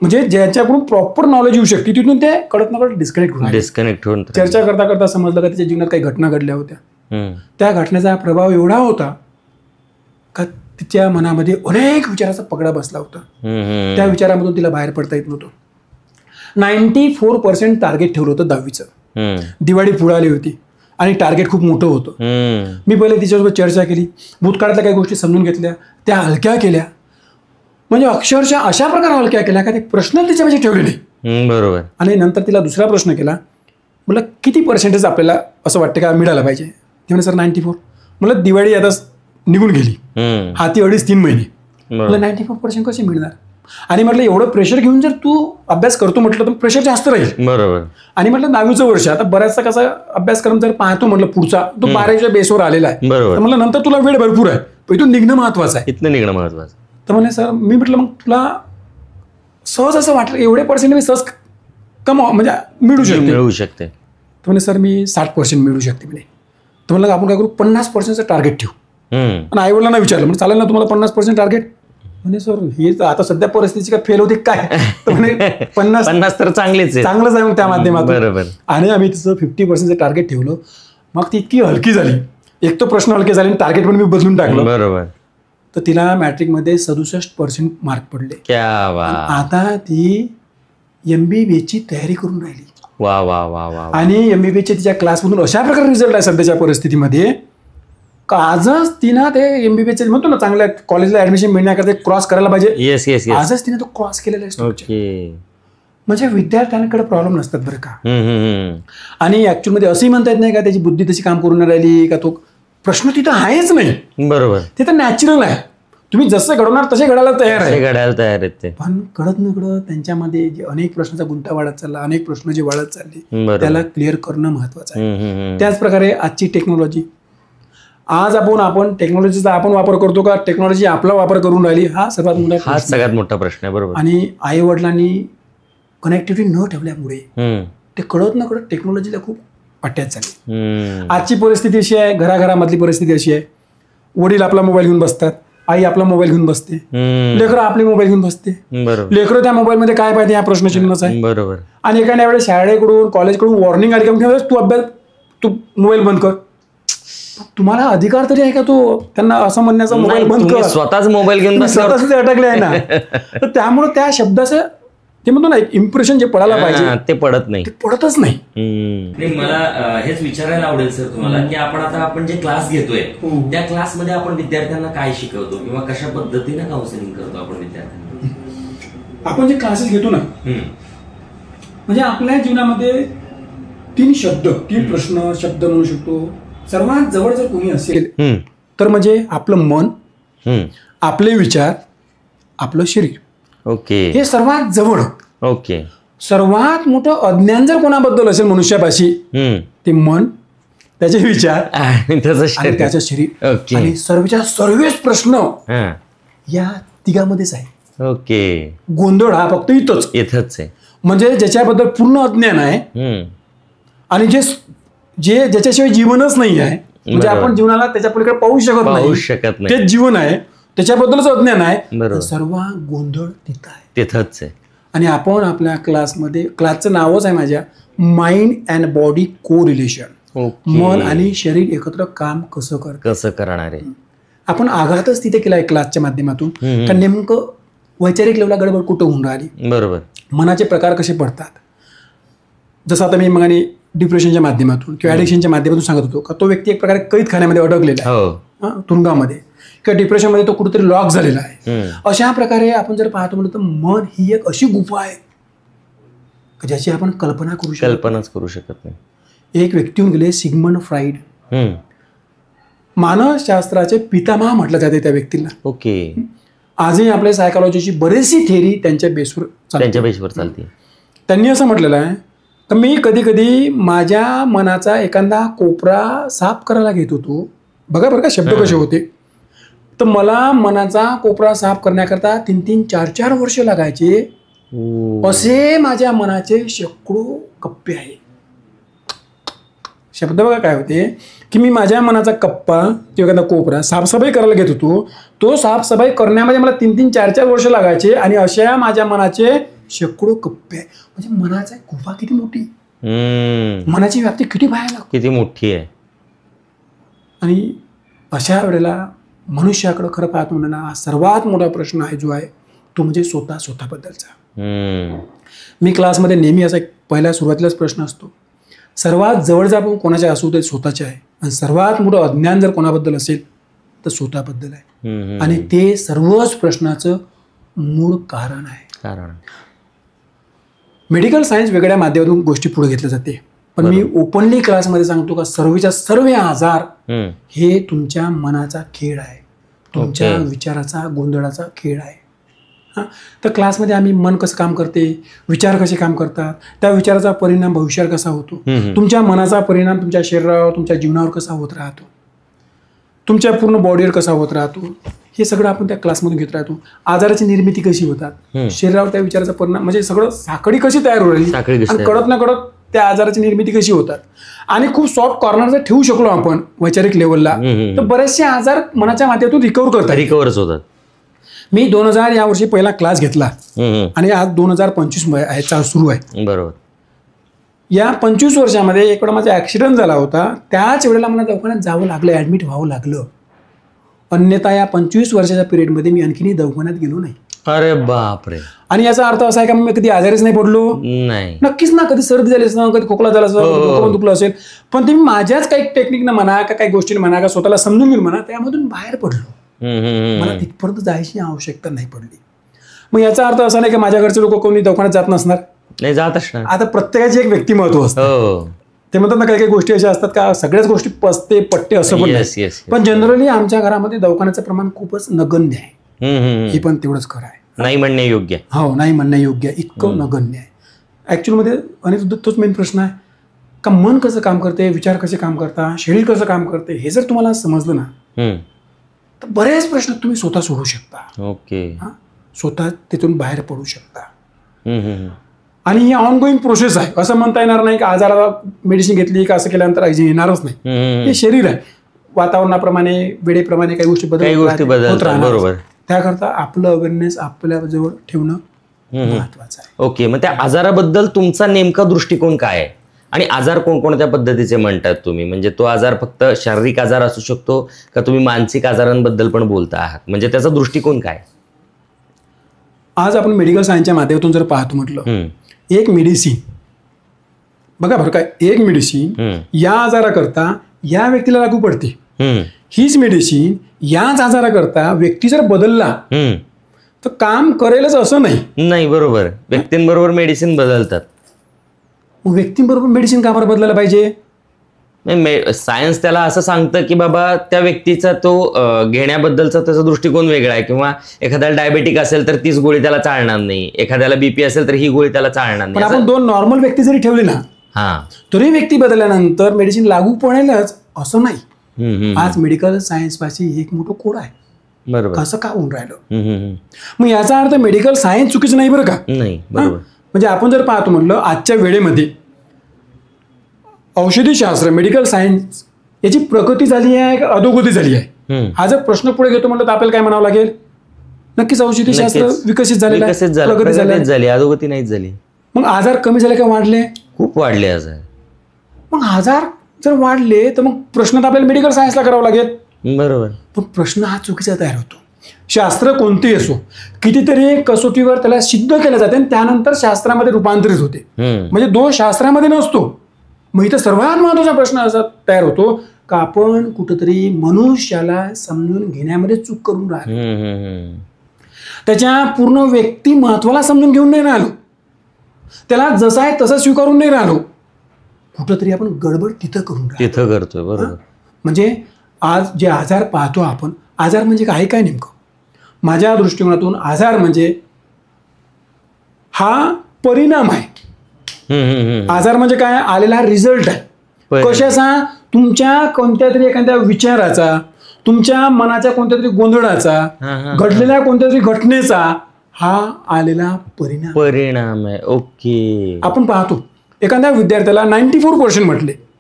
म्हणजे ज्याच्याकडून प्रॉपर नॉलेज येऊ शकते तिथून ते कळत न कळत डिस्कनेक्ट होऊन चर्चा करता करता समजलं का तिच्या जीवनात काही घटना घडल्या होत्या. त्या घटनेचा प्रभाव एवढा होता का तिच्या मनामध्ये अनेक विचाराचा पगडा बसला होता. त्या विचारामधून तिला बाहेर पडता येत नव्हतं. 94% टार्गेट ठेवलं होतं 10वीचं. दिवाळी पुढे आली होती आणि टार्गेट खूप मोठं होतं. मी पहिले तिच्यासोबत चर्चा केली, भूतकाळातल्या काही गोष्टी समजून घेतल्या, त्या हलक्या केल्या, म्हणजे अक्षरशः अशा प्रकारे हलक्या केल्या का ते प्रश्न तिच्यापाशी ठेवले नाही. बरोबर. आणि नंतर तिला दुसरा प्रश्न केला, मला किती पर्सेंटेज आपल्याला असं वाटतं का मिळालं पाहिजे. ते म्हणे सर 94. मला दिवाळी आता निघून गेली, हाती 2.5-3 महिने, मला 94% कसे मिळणार. आणि म्हटलं एवढं प्रेशर घेऊन जर तू अभ्यास करतो म्हटलं तर प्रेशर जास्त राहील. बरोबर. आणि म्हटलं 10वीचं वर्ष आता बऱ्याचसा कसा अभ्यासक्रम जर पाहतो म्हटलं पुढचा तो 12वीच्या बेसवर आलेला आहे. बरोबर. म्हटलं नंतर तुला वेळ भरपूर आहे, पण इथून निघणं महत्वाचं आहे. इथनं निघणं महत्वाचं. तर म्हणे सर, मी म्हटलं मग तुला सहज असं वाटलं एवढे पर्सेंट मी सहज म्हणजे मिळू शकते. तर म्हणे सर मी 60% मिळू शकते म्हणे. तर म्हणलं आपण काय करू, 50%चं टार्गेट ठेवू. आणि आई वडिलांना विचारलं म्हणजे चालेल ना तुम्हाला 50% टार्गेट. म्हणे सर हे आता सध्या परिस्थितीची काय फेल होती काय, तर म्हणे 50 तर चांगलंच आहे मग त्या माध्यमातून. बरोबर. आणि आम्ही तिचं 50%चं टार्गेट ठेवलं. मग ती इतकी हलकी झाली, एक तो प्रश्न हलके झाले, टार्गेट पण मी बदलून टाकलं. बरोबर. तर तिला मॅट्रिकमध्ये 67% मार्क पडले. आता ती MBBSची तयारी करून राहिली. वा वा वा वा. आणि MBBSच्या तिच्या क्लासमधून अशा प्रकारे रिझल्ट आहे सध्याच्या परिस्थितीमध्ये का आजच तिनं ते MBBSचे म्हणतो ना चांगल्या कॉलेजला ऍडमिशन मिळण्याकरता क्रॉस करायला पाहिजे. येस. आजच तिने तो क्रॉस केलेला आहे. म्हणजे विद्यार्थ्यांकडे प्रॉब्लेम नसतात बरं का. आणि ऍक्च्युअल मध्ये असंही म्हणता येत नाही का त्याची बुद्धी तशी काम करून राहिली का, तो प्रश्न तिथं आहेच नाही. बरोबर. ते तर नॅचरल आहे, तुम्ही जसं घडवणार तसे घडायला तयार आहे. पण कळत न कळत त्यांच्यामध्ये जे अनेक प्रश्नाचा गुंता वाढत चालला, अनेक प्रश्न जे वाढत चालले त्याला क्लिअर करणं महत्वाचं आहे. त्याच प्रकारे आजची टेक्नॉलॉजी, आज आपण टेक्नॉलॉजीचा आपण वापर करतो का टेक्नॉलॉजी आपला वापर करून राहिली, हा सगळ्यात मोठा प्रश्न आहे. बरोबर. आणि आई वडिलांनी कनेक्टिव्हिटी न ठेवल्यामुळे ते कळत न कळत टेक्नॉलॉजीला खूप अटॅच झाली. आजची परिस्थिती अशी आहे, घराघरामधली परिस्थिती अशी आहे, वडील आपला मोबाईल घेऊन बसतात, आई आपला मोबाईल घेऊन बसते, लेकरं आपले मोबाईल घेऊन बसते. लेकरं त्या मोबाईल मध्ये काय पाहिजे हा प्रश्नचिन्हच आहे. बरोबर. आणि एखाद्या वेळेस शाळेकडून कॉलेजकडून वॉर्निंग आली का तू मोबाईल बंद कर. तुम्हाला अधिकार तरी आहे का तो त्यांना असं म्हणण्याचा, मोबाईल बंद कर, स्वतःच मोबाईल घेऊन स्वतःच अटकले आहे ना. तर त्यामुळे त्या शब्दाचं ते म्हणतो ना एक इम्प्रेशन जे पडायला पाहिजे ते पडत नाही, ते पडतच नाही. मला हेच विचारायला आवडेल सर तुम्हाला की आपण जे क्लास घेतोय त्या क्लासमध्ये आपण विद्यार्थ्यांना काय शिकवतो किंवा कशा पद्धतीने काउन्सिलिंग करतो आपण विद्यार्थ्यांना. आपण जे क्लासेस घेतो ना म्हणजे आपल्या जीवनामध्ये 3 शब्द 3 प्रश्न शब्द म्हणू शकतो. सर्वात जवळ जर कोणी असेल तर म्हणजे आपलं मन, आपले विचार, आपलं शरीर. ओके. हे सर्वात जवळ. ओके. सर्वात मोठं अज्ञान जर कोणाबद्दल असेल मनुष्यापाशी ते मन, त्याचे विचार आणि त्याचं शरीर. आणि सर्वच प्रश्न या तिघामध्येच आहे. ओके. गोंधळ हा फक्त इथंच आहे. म्हणजे ज्याच्याबद्दल पूर्ण अज्ञान आहे आणि ज्याच्याशिवाय जीवनच नाही आहे, म्हणजे आपण जीवनाला त्याच्या पलीकडे पाहू शकत नाही, तेच जीवन आहे, त्याच्याबद्दलच अज्ञान आहे. सर्व गोंधळ तिथंच आहे. आणि आपण आपल्या क्लासमध्ये, क्लासचं नावच आहे माझ्या माइंड अँड बॉडी को रिलेशन, मन आणि शरीर एकत्र काम कसं करणार आहे. आपण आघातच तिथे केला आहे क्लासच्या माध्यमातून. तर नेमकं वैचारिक लेवलला गडबड कुठं होऊन राहिली, बरोबर, मनाचे प्रकार कसे पडतात. जसं आता मी मगाने डिप्रेशनच्या माध्यमातून किंवा ॲडिक्शनच्या माध्यमातून सांगत होतो का तो व्यक्ती एक प्रकारे कैदखान्यामध्ये अडकलेला आहे, तुरुंगामध्ये किंवा डिप्रेशनमध्ये तो कुठेतरी लॉक झालेला आहे. अशा प्रकारे आपण जर पाहतो म्हणलं तर मन ही एक अशी गुफा आहे ज्याची आपण कल्पनाच करू शकत नाही. एक व्यक्ती होऊन गेले सिग्मंड फ्राईड, मानसशास्त्राचे पितामह म्हटलं जाते त्या व्यक्तीला. ओके. आजही आपल्या सायकोलॉजीची बरीचशी थेअरी त्यांच्या बेसवर चालते. त्यांनी असं म्हटलेलं आहे तर मी कधी कधी माझ्या मनाचा एखादा कोपरा साफ करायला घेत होतो. बघा शब्द कसे होते. तर मला मनाचा कोपरा साफ करण्याकरता 3-3, 4-4 वर्ष लागायचे. असे माझ्या मनाचे शेकडो कप्पे आहे. शब्द बघा काय होते की मी माझ्या मनाचा कप्पा किंवा एखादा कोपरा साफसफाई करायला घेत होतो. तो साफसफाई करण्यामध्ये मला 3-3, 4-4 वर्ष लागायचे आणि अशा माझ्या मनाचे शेकडो कप्पे आहे. म्हणजे मनाचा गुफा किती मोठी, मनाची व्याप्ती किती भयानक, किती मोठी आहे. आणि अशा वेळेला मनुष्याकडे खरं पाहतो म्हणा सर्वात मोठा प्रश्न आहे जो आहे तो म्हणजे स्वतःबद्दलचा. मी क्लासमध्ये नेहमी असा एक पहिल्या सुरुवातीलाच प्रश्न असतो, सर्वात जवळचा आपण कोणाच्या असू ते स्वतःचे आहे, आणि सर्वात मोठं अज्ञान जर कोणाबद्दल असेल तर स्वतःबद्दल आहे. आणि ते सर्वच प्रश्नाचं मूळ कारण आहे. मेडिकल सायन्स वेगळ्या माध्यमातून गोष्टी पुढे घेतल्या जाते, पण मी ओपनली क्लासमध्ये सांगतो का सर्वच्या सर्व आजार हे तुमच्या मनाचा खेळ आहे, तुमच्या विचाराचा गोंधळाचा खेळ आहे. तर क्लासमध्ये आम्ही मन कसं काम करते, विचार कसे काम करतात, त्या विचाराचा परिणाम भविष्यावर कसा होतो, तुमच्या मनाचा परिणाम तुमच्या शरीरावर, तुमच्या जीवनावर कसा होत राहतो, तुमच्या पूर्ण बॉडीवर कसा होत राहतो, हे सगळं आपण त्या क्लासमधून घेत राहतो. आजाराची निर्मिती कशी होतात, शरीरावर त्या विचाराचा परिणाम, म्हणजे सगळं साखळी कशी तयार होईल आणि कळत ना कळत त्या आजाराची निर्मिती कशी होतात. आणि खूप सॉफ्ट कॉर्नर जर ठेवू शकलो आपण वैचारिक लेवलला तर बरेचसे आजार मनाच्या माध्यमातून रिकव्हरच होतात. मी 2000 या वर्षी पहिला क्लास घेतला आणि आज 2025 सुरू आहे. बरोबर. या 25 वर्षामध्ये एक वेळा माझा ऍक्सिडेंट झाला होता, त्याच वेळेला मला दवाखान्यात जावं लागलं, ऍडमिट व्हावं लागलं. अन्यथा या 25 वर्षाच्या पिरियडमध्ये मी आणखीनही दवाखान्यात गेलो नाही. अरे बापरे. आणि याचा अर्थ असा आहे का मी कधी आजारीच नाही पडलो, नाही, नक्कीच ना. कधी सर्दी झाली असेल, कधी खोकला झाला असेल, डोकं दुखलं असेल, पण ते मी माझ्याच काही टेक्निकनं म्हणा का काही गोष्टीने म्हणा का स्वतःला समजून घेऊन म्हणा त्यामधून बाहेर पडलो. मला तिथपर्यंत जायची आवश्यकता नाही पडली. मग याचा अर्थ असा नाही की माझ्या घरचे लोक कोणी दवाखान्यात जात नसणार, नाही जात असणार. आता प्रत्येकाचे एक व्यक्तिमत्व असतं. ते म्हणतात ना काही काही गोष्टी अशा असतात का सगळ्याच गोष्टी पसते पट्टे असं पण नाही. पण जनरली आमच्या घरामध्ये दवाखान्याचं प्रमाण खूपच नगण्य आहे. हे पण तेवढंच खरं आहे. नाही म्हणणे योग्य. हो, नाही म्हणणे योग्य, इतकं नगण्य आहे. ऍक्च्युअलमध्ये आणि तोच मेन प्रश्न आहे का मन कसं काम करते, विचार कसे काम करतात, शरीर कसं काम करते, हे जर तुम्हाला समजलं ना तर बरेच प्रश्न तुम्ही स्वतः सोडू शकता. ओके. स्वतः तिथून बाहेर पडू शकता. आणि ही ऑनगोईंग प्रोसेस आहे. असं म्हणता येणार नाही की आजाराला मेडिसिन घेतली का असं केल्यानंतर येणारच नाही. हे शरीर आहे, वातावरणाप्रमाणे वेळेप्रमाणे काही गोष्टी बदलतात. बरोबर. त्याकरता आपलं अवेअरनेस आपल्या जवळ ठेवणं महत्वाचं आहे. ओके. मग त्या आजाराबद्दल तुमचा नेमका दृष्टिकोन काय आहे आणि आजार कोणकोणत्या पद्धतीचे म्हणतात तुम्ही? म्हणजे तो आजार फक्त शारीरिक आजार असू शकतो का तुम्ही मानसिक आजारांबद्दल पण बोलता आहात? म्हणजे त्याचा दृष्टिकोन काय? आज आपण मेडिकल सायन्सच्या माध्यमातून जर पाहतो म्हटलं, एक मेडिसिन बघा बरं काय, एक मेडिसिन या आजाराकरता या व्यक्तीला लागू पडते. हीच मेडिसिन याच आजाराकरता व्यक्ती जर बदलला तर काम करेलच असं नाही. बरोबर. व्यक्तींबरोबर मेडिसिन बदलतात. मग व्यक्तींबरोबर मेडिसिन का बरं बदलायला पाहिजे? सायन्स त्याला असं सांगतं की बाबा त्या व्यक्तीचा तो घेण्याबद्दलचा त्याचा दृष्टिकोन वेगळा आहे. किंवा एखाद्याला डायबेटिक असेल तर तीच गोळी त्याला चालणार नाही, एखाद्याला बीपी असेल तर ही गोळी त्याला चालणार नाही. पण आपण 2 नॉर्मल व्यक्ती जरी ठेवली ना तरी व्यक्ती बदलल्यानंतर मेडिसिन लागू पडेलच असं नाही. आज मेडिकल सायन्स पाशी एक मोठं कोड आहे. बरोबर. कसं का होऊन राहिलं? मग याचा अर्थ मेडिकल सायन्स चुकीचं नाही बरं का? नाही. बरोबर. म्हणजे आपण जर पाहतो म्हणलं आजच्या वेळेमध्ये औषधी शास्त्र मेडिकल सायन्स याची प्रगती झाली आहे का अधोगती झाली आहे? हा जर प्रश्न पुढे घेतो म्हटलं तर आपल्याला काय म्हणावं लागेल? नक्कीच औषधीशास्त्र नक्कीच. विकसित झालेलं आहे, विकसित झालं, प्रगती झाली प्रगतीच आहे. झाली, अधोगती नाहीच झाली. मग आजार कमी झाले का वाढले? खूप वाढले आजार. मग आजार जर वाढले तर मग प्रश्न तर आपल्याला मेडिकल सायन्सला करावा लागेल. बरोबर. पण प्रश्न हा चुकीचा तयार होतो. शास्त्र कोणतेही असो, कितीतरी कसोटीवर त्याला सिद्ध केलं जाते आणि त्यानंतर शास्त्रामध्ये रूपांतरित होते. म्हणजे दोष शास्त्रामध्ये नसतो. मग इथं सर्वात महत्वाचा प्रश्न असा तयार होतो का आपण कुठंतरी मनुष्याला समजून घेण्यामध्ये चूक करून राहिलो. त्याच्या पूर्ण व्यक्ती महत्वाला समजून घेऊन नाही राहिलो, त्याला जसं आहे तसं स्वीकारून नाही राहिलो, कुठंतरी आपण गडबड तिथं करून राहिलो. तिथं करतोय. बरोबर. म्हणजे आज जे आजार पाहतो आपण, आजार म्हणजे काय नेमकं? माझ्या दृष्टिकोनातून आजार म्हणजे हा परिणाम आहे. आजार म्हणजे काय? आलेला रिझल्ट आहे. कशाचा? तुमच्या कोणत्या तरी एखाद्या विचाराचा, तुमच्या मनाच्या कोणत्या तरी गोंधळाचा, घडलेल्या कोणत्या तरी घटनेचा हा आलेला परिणाम आहे. ओके. आपण पाहतो एखाद्या विद्यार्थ्याला 94%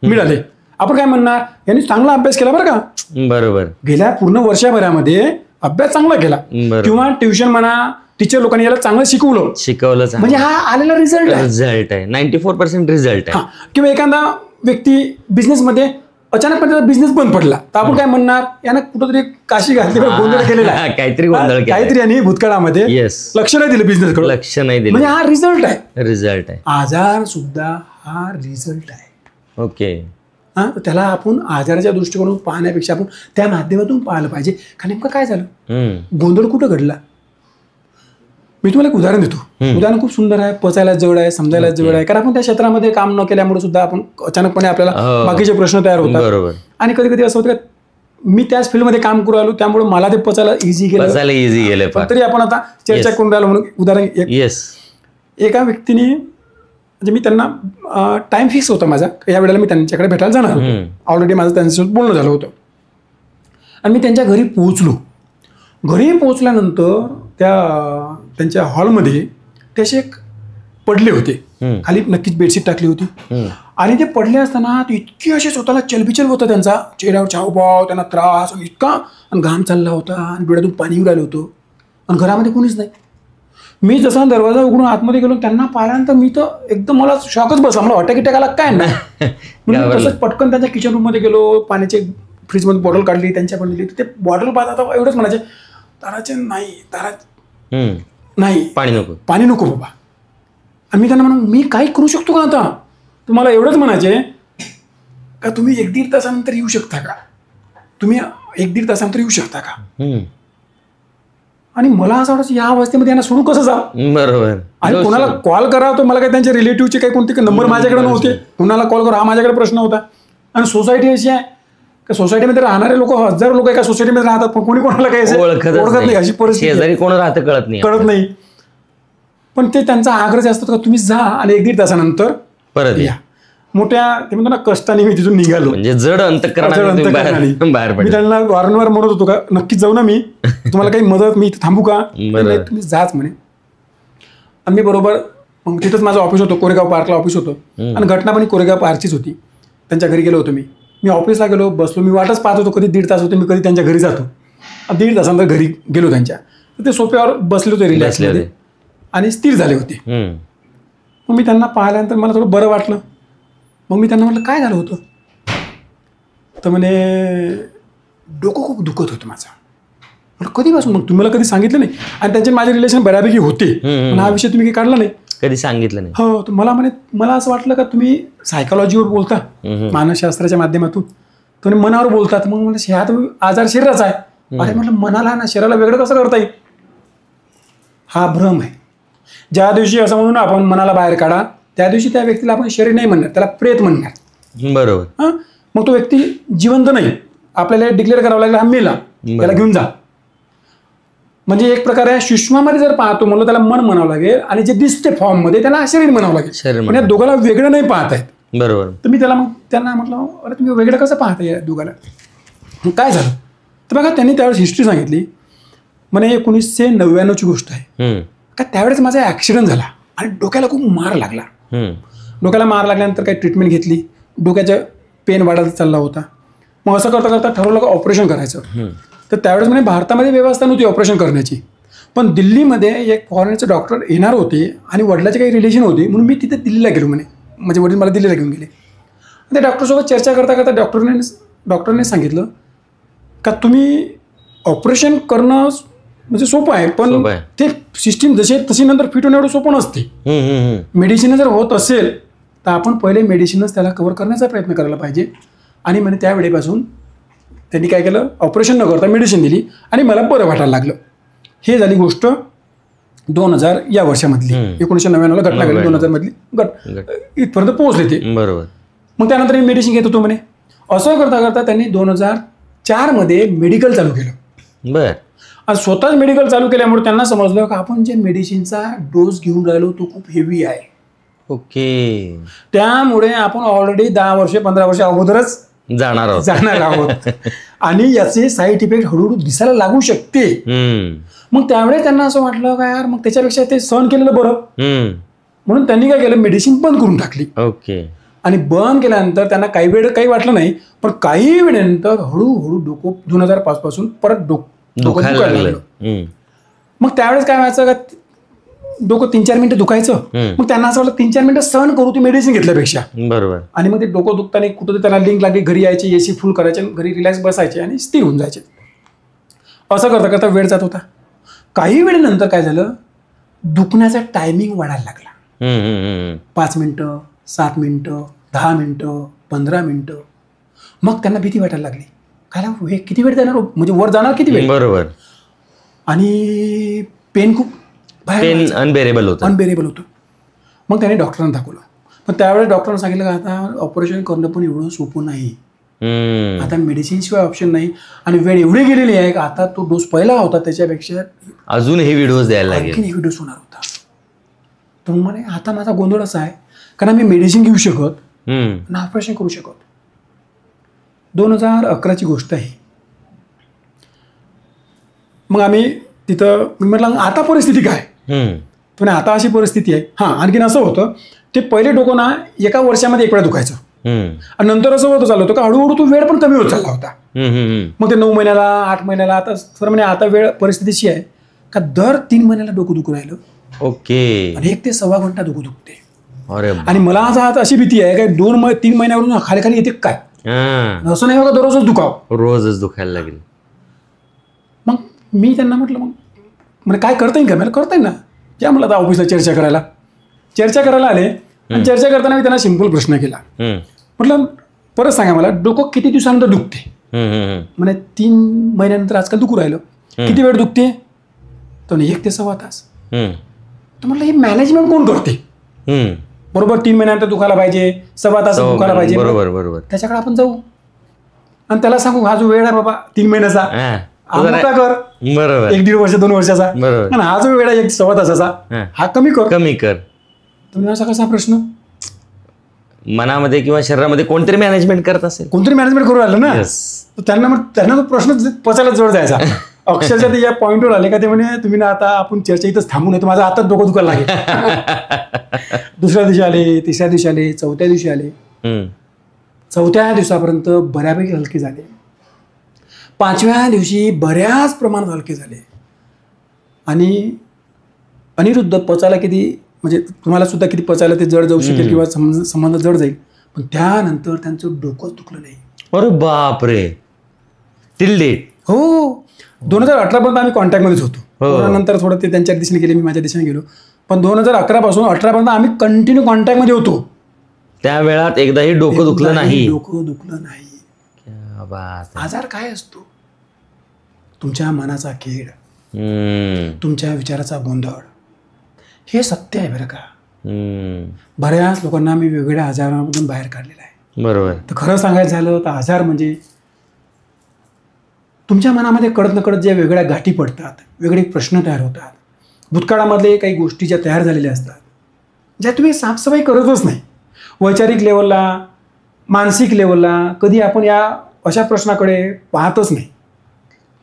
मिळाले, आपण काय म्हणणार? यांनी चांगला अभ्यास केला बरं का. बरोबर. गेल्या पूर्ण वर्षभरामध्ये अभ्यास चांगला केला, किंवा ट्युशन म्हणा, टीचर लोकांनी याला चांगलं शिकवलं, म्हणजे हा आलेला रिझल्ट आहे. 94% रिझल्ट आहे. किंवा एखादा व्यक्ती बिझनेसमध्ये अचानकपणे त्याचा बिझनेस बंद पडला, तर आपण काय म्हणणार? यानं कुठंतरी काशी घातली, गोंधळ केलेला आहे, काहीतरी यांनी भूतकाळामध्ये लक्ष नाही दिलं, बिझनेसकडे लक्ष नाही दिलं, म्हणजे हा रिझल्ट आहे. आजार सुद्धा हा रिझल्ट आहे. ओके. त्याला आपण आजाराच्या दृष्टिकोनातून पाहण्यापेक्षा आपण त्या माध्यमातून पाहिलं पाहिजे का नेमकं काय झालं, गोंधळ कुठं घडला. मी तुम्हाला एक उदाहरण देतो. उदाहरण खूप सुंदर आहे, पचायला जवळ आहे, समजायला जवळ आहे, कारण आपण त्या क्षेत्रामध्ये काम न केल्यामुळे सुद्धा आपण अचानकपणे आपल्याला बाकीचे प्रश्न तयार होतात. आणि कधी कधी असं होतं का मी त्याच फील्डमध्ये काम करू आलो, त्यामुळे मला ते पचायला इझी गेलं, तरी आपण आता चर्चा करून राहिलो. म्हणून उदाहरण, एका व्यक्तीने, म्हणजे मी त्यांना टाइम फिक्स होता माझा, या वेळेला मी त्यांच्याकडे भेटायला जाणार होतो. ऑलरेडी माझं त्यांच्यासोबत बोलणं झालं होतं आणि मी त्यांच्या घरी पोहोचलो. घरी पोहोचल्यानंतर त्यांच्या हॉलमध्ये ते असे पडले होते, खाली नक्कीच बेडशीट टाकली होती, आणि ते पडले असताना ते इतके असे स्वतःला चलबिचल होता, त्यांचा चेहऱ्यावर हावभाव, त्यांना त्रास इतका, आणि घाम चालला होता आणि डोळ्यातून पाणी येऊ राहिलं होतं, आणि घरामध्ये कोणीच नाही. मी जसा दरवाजा उघडून आतमध्ये गेलो, त्यांना पाहिल्यानंतर मी तर एकदम मला शॉकच बसला. मला अटॅक आला काय नाही. म्हणजे तसंच पटकन त्यांच्या किचन रूममध्ये गेलो, पाण्याचे फ्रीजमध्ये बॉटल काढली, त्यांच्या पण दिली. ते बॉटल पाहता एवढंच म्हणायचे, ताराचे नाही, पाणी नको बाबा. आणि मी त्यांना म्हणून मी काही करू शकतो का आता? तुम्हाला एवढंच म्हणायचे का तुम्ही 1-1.5 तासानंतर येऊ शकता का, तुम्ही 1-1.5 तासानंतर येऊ शकता का. आणि मला असं वाटतं या अवस्थेमध्ये यांना सोडून कसं जा. बरोबर. आणि कोणाला कॉल करा, तर मला काही त्यांच्या रिलेटिव्हचे काही कोणते नंबर माझ्याकडे नव्हते, कोणाला कॉल करा हा माझ्याकडे प्रश्न होता. आणि सोसायटी अशी आहे की सोसायटीमध्ये राहणारे लोक, हजारो लोक एका सोसायटीमध्ये राहतात, पण कोणी कोणाला काही ओळखत नाही, अशी परिस्थिती, कोण राहतं कळत नाही. पण ते त्यांचा आग्रह जास्त का तुम्ही जा आणि 1-1.5 तासानंतर परत या. मोठ्या ते म्हणतो ना कष्टाने मी तिथून निघालो, म्हणजे जड अंतःकरणाने बाहेर. मी त्यांना वारंवार म्हणत होतो का नक्कीच जाऊ ना, मी तुम्हाला काही मदत, मी थांबू का? तुम्ही जाच म्हणे. आणि मी बरोबर मग तिथंच माझं ऑफिस होतं, कोरेगाव पार्कला ऑफिस होतं, आणि घटना पण कोरेगाव पार्कचीच होती. त्यांच्या घरी गेलो होतो. मी ऑफिसला गेलो, बसलो, मी वाटच पाहत होतो कधी 1.5 तास होते, मी कधी त्यांच्या घरी जातो. 1.5 तासानंतर घरी गेलो त्यांच्या, तर ते सोफ्यावर बसले होते रिलॅक्समध्ये आणि स्थिर झाले होते. मग मी त्यांना पाहिल्यानंतर मला थोडं बरं वाटलं. मग मी त्यांना म्हटलं काय झालं होतं, तर म्हणे डोकं खूप दुखत होतं माझं. म्हटलं कधीपासून? मग तुम्हाला कधी सांगितलं नाही? आणि त्यांचे माझे रिलेशन बऱ्यापैकी होते, पण हा विषय तुम्ही काही काढला नाही, कधी सांगितलं नाही. हो. तर मला असं वाटलं का तुम्ही सायकोलॉजीवर बोलता, मानसशास्त्राच्या माध्यमातून, तुम्ही मनावर बोलतात. मग म्हणजे ह्यात आजार शरीराचा आहे. अरे म्हटलं मनाला ना शरीराला वेगळं कसं करता येईल? हा भ्रम आहे. ज्या दिवशी असं म्हणून आपण मनाला बाहेर काढा, त्या दिवशी त्या व्यक्तीला आपण शरीर नाही म्हणणार, त्याला प्रेत म्हणणार. बरोबर. मग तो व्यक्ती जिवंत नाही, आपल्याला डिक्लेअर करावं लागेल हा मेला, त्याला घेऊन जा. म्हणजे एक प्रकारे सुषमामध्ये जर पाहतो म्हणलं त्याला मन म्हणावं लागेल, आणि जे दिसते फॉर्म मध्ये त्याला शरीर म्हणावं लागेल. पण या दोघांना वेगळं नाही पाहत आहेत. बरोबर. तर मी त्यांना म्हटलं अरे तुम्ही वेगळं कसं पाहता या दोघांना, काय झालं? तर बघा त्यांनी त्यावेळेस हिस्ट्री सांगितली. म्हणे 1999ची गोष्ट आहे का, त्यावेळेस माझा ॲक्सिडेंट झाला आणि डोक्याला खूप मार लागला. डोक्याला मार लागल्यानंतर काही ट्रीटमेंट घेतली, डोक्याचा पेन वाढायला चालला होता. मग असं करता करता ठरवलं का ऑपरेशन करायचं. तर त्यावेळेस म्हणे भारतामध्ये व्यवस्था नव्हती ऑपरेशन करण्याची, पण दिल्लीमध्ये एक फॉरेनचे डॉक्टर येणार होते आणि वडिलाचे काही रिलेशन होते म्हणून मी तिथे दिल्लीला गेलो म्हणे. म्हणजे वडील मला दिल्लीला घेऊन गेले. त्या डॉक्टरसोबत चर्चा करता करता डॉक्टरने सांगितलं का तुम्ही ऑपरेशन करणं म्हणजे सोपं आहे पण ते सिस्टीम जशी तशी नंतर फिट होणं एवढं सोपं नसते. मेडिसिन जर होत असेल तर आपण पहिले मेडिसिनच त्याला कव्हर करण्याचा प्रयत्न करायला पाहिजे. आणि म्हणे त्यावेळेपासून त्यांनी काय केलं, ऑपरेशन न करता मेडिसिन दिली आणि मला बरं वाटायला लागलं. हे झाली गोष्ट 2000 या वर्षामधली. 1999ला घटना घडली, 2000 मधली इथपर्यंत पोहोचले ते. बरोबर. मग त्यानंतर मी मेडिसिन घेत होतो म्हणे. असं करता करता त्यांनी 2004 मध्ये मेडिकल चालू केलं. बर. आज स्वतःच मेडिकल चालू केल्यामुळे त्यांना समजलं की आपण जे मेडिसिनचा डोस घेऊन राहिलो तो खूप हेवी आहे. ओके. त्यामुळे आपण ऑलरेडी 10 वर्ष 15 वर्ष अगोदरच जाणार आहोत आणि याचे साईड इफेक्ट हळूहळू दिसायला लागू शकते. मग त्यावेळेस त्यांना असं वाटलं का यार मग त्याच्यापेक्षा ते सहन केलेलं बरं. म्हणून त्यांनी काय केलं, मेडिसिन बंद करून टाकली. ओके. आणि बंद केल्यानंतर त्यांना काही वेळ काही वाटलं नाही, पण काही वेळेनंतर हळूहळू डोकं 2005 पासून परत डोकं दुखायला लागलं. मग त्यावेळेस काय व्हायचं का डोकं 3-4 मिनिटं दुखायचं. मग त्यांना असं वाटलं 3-4 मिनिटं सहन करू ती मेडिसिन घेतल्यापेक्षा. बरोबर. आणि मग ते डोकं दुखताना कुठं त्यांना लिंक लागली, घरी यायचे, एसी फुल करायचे, घरी रिलॅक्स बसायचे आणि स्थिर होऊन जायचे. असं करता करता वेळ जात होता. काही वेळेनंतर काय झालं, दुखण्याचा टायमिंग वाढायला लागला. 5 मिनिटं, 7 मिनिटं, 10 मिनिटं, 15 मिनिटं. मग त्यांना भीती वाटायला लागली, काय हे किती वेळ जाणार, म्हणजे वर जाणार किती वेळ. बरोबर. आणि पेन खूप अनबेरेबल होतं. मग त्याने डॉक्टरांना दाखवलं. पण त्यावेळेस डॉक्टरांना सांगितलं का आता ऑपरेशन करणं पण एवढं सोपं नाही, आता मेडिसिन शिवाय ऑप्शन नाही आणि वेळ एवढी गेलेली आहे का आता तो डोस पहिला होता त्याच्यापेक्षा अजून हेवी डोस द्यायला लागेल, हेवी डोस होणार होता. तर म्हणे आता माझा गोंधळ असा आहे कारण मी मेडिसिन घेऊ शकत ना ऑपरेशन करू शकत. 2011ची गोष्ट आहे. मग आम्ही तिथं मी म्हटलं आता परिस्थिती काय, पण आता अशी परिस्थिती आहे. हां, आणखीन असं होतं ते पहिले डोकं ना एका वर्षामध्ये एक वेळा दुखायचं आणि नंतर असं होतं चाललं होतं का हळूहळू तो वेळ पण कमी होत चालला होता. मग ते 9 महिन्याला 8 महिन्याला आता सर म्हणे आता वेळ परिस्थितीची आहे का दर 3 महिन्याला डोकं दुखू राहिलं. ओके. आणि 1 ते सव्वा घंटा डोकं दुखते. अरे. आणि मला आता अशी भीती आहे का 2-3 महिन्यावरून खाली खाली येते काय, असं नाही बघा दररोजच दुखाव, रोजच दुखायला लागेल. मग मी त्यांना म्हटलं मग म्हणजे काय करता येईल का, मला करता येईल ना. या मला आता ऑफिसला चर्चा करायला आले आणि चर्चा करताना मी त्यांना सिंपल प्रश्न केला. म्हटलं परत सांगा मला डोकं किती दिवसानंतर दुखते. म्हणजे 3 महिन्यानंतर आजकाल दुखू राहिलं, किती वेळ दुखते तर 1 ते सव्वा तास. तर म्हटलं हे मॅनेजमेंट कोण करते. बरोबर 3 महिन्यानंतर दुखायला पाहिजे, सव्वा तास दुखायला पाहिजे. बरोबर. त्याच्याकडे आपण जाऊ आणि त्याला सांगू हा जो वेळ आहे बाबा 3 महिन्याचा मोठा कर, बरोबर 1-1.5 वर्ष 2 वर्षाचा, आणि हा जो वेळ आहे 1 सव्वा तासाचा हा कमी कर. तुम्ही असा कसा प्रश्न मनामध्ये किंवा शरीरामध्ये कोणतरी मॅनेजमेंट करत असेल, कोणतरी मॅनेजमेंट करू राहिलं ना. त्यांना तो प्रश्न पचायला जोर जायचा. अक्षरशः ते या पॉईंटवर आले का ते म्हणे तुम्ही ना आता आपण चर्चा इथंच थांबू नये, माझं आताच डोकं दुखायला लागेल. दुसऱ्या दिवशी आले, तिसऱ्या दिवशी आले, चौथ्या दिवशी आले. 4थ्या दिवसापर्यंत बऱ्यापैकी हलके झाले. 5व्या दिवशी बऱ्याच प्रमाणात हलके झाले. आणि अनिरुद्ध पचायला किती म्हणजे तुम्हाला सुद्धा किती पचायला ते जड जाऊ शकेल किंवा संबंध जड जाईल, पण त्यानंतर त्यांचं डोकंच दुखलं नाही. अरे बापरे. Till date. हो. 2018 पर्यंत आम्ही कॉन्टॅक्टमध्येच होतो. नंतर थोडं ते त्यांच्या दिशेने गेले, मी माझ्या दिशेने गेलो. पण 2011 पासून 18 पर्यंत आम्ही कंटिन्यू कॉन्टॅक्टमध्ये होतो. त्या वेळात एकदाही डोकं दुखलं नाही. आजार काय असतो, तुमच्या मनाचा खेळ, तुमच्या विचाराचा गोंधळ, हे सत्य आहे बरं का. बऱ्याच लोकांना मी वेगवेगळ्या आजारांमधून बाहेर काढलेलं आहे. बरोबर. तर खरं सांगायचं झालं तर आजार म्हणजे तुमच्या मनामध्ये कळत नकळत ज्या वेगळ्या गाठी पडतात, वेगळे प्रश्न तयार होतात, भूतकाळामधले काही गोष्टी ज्या तयार झालेल्या असतात, ज्या तुम्ही साफसफाई करतच नाही. वैचारिक लेवलला, मानसिक लेवलला कधी आपण या अशा प्रश्नाकडे पाहतच नाही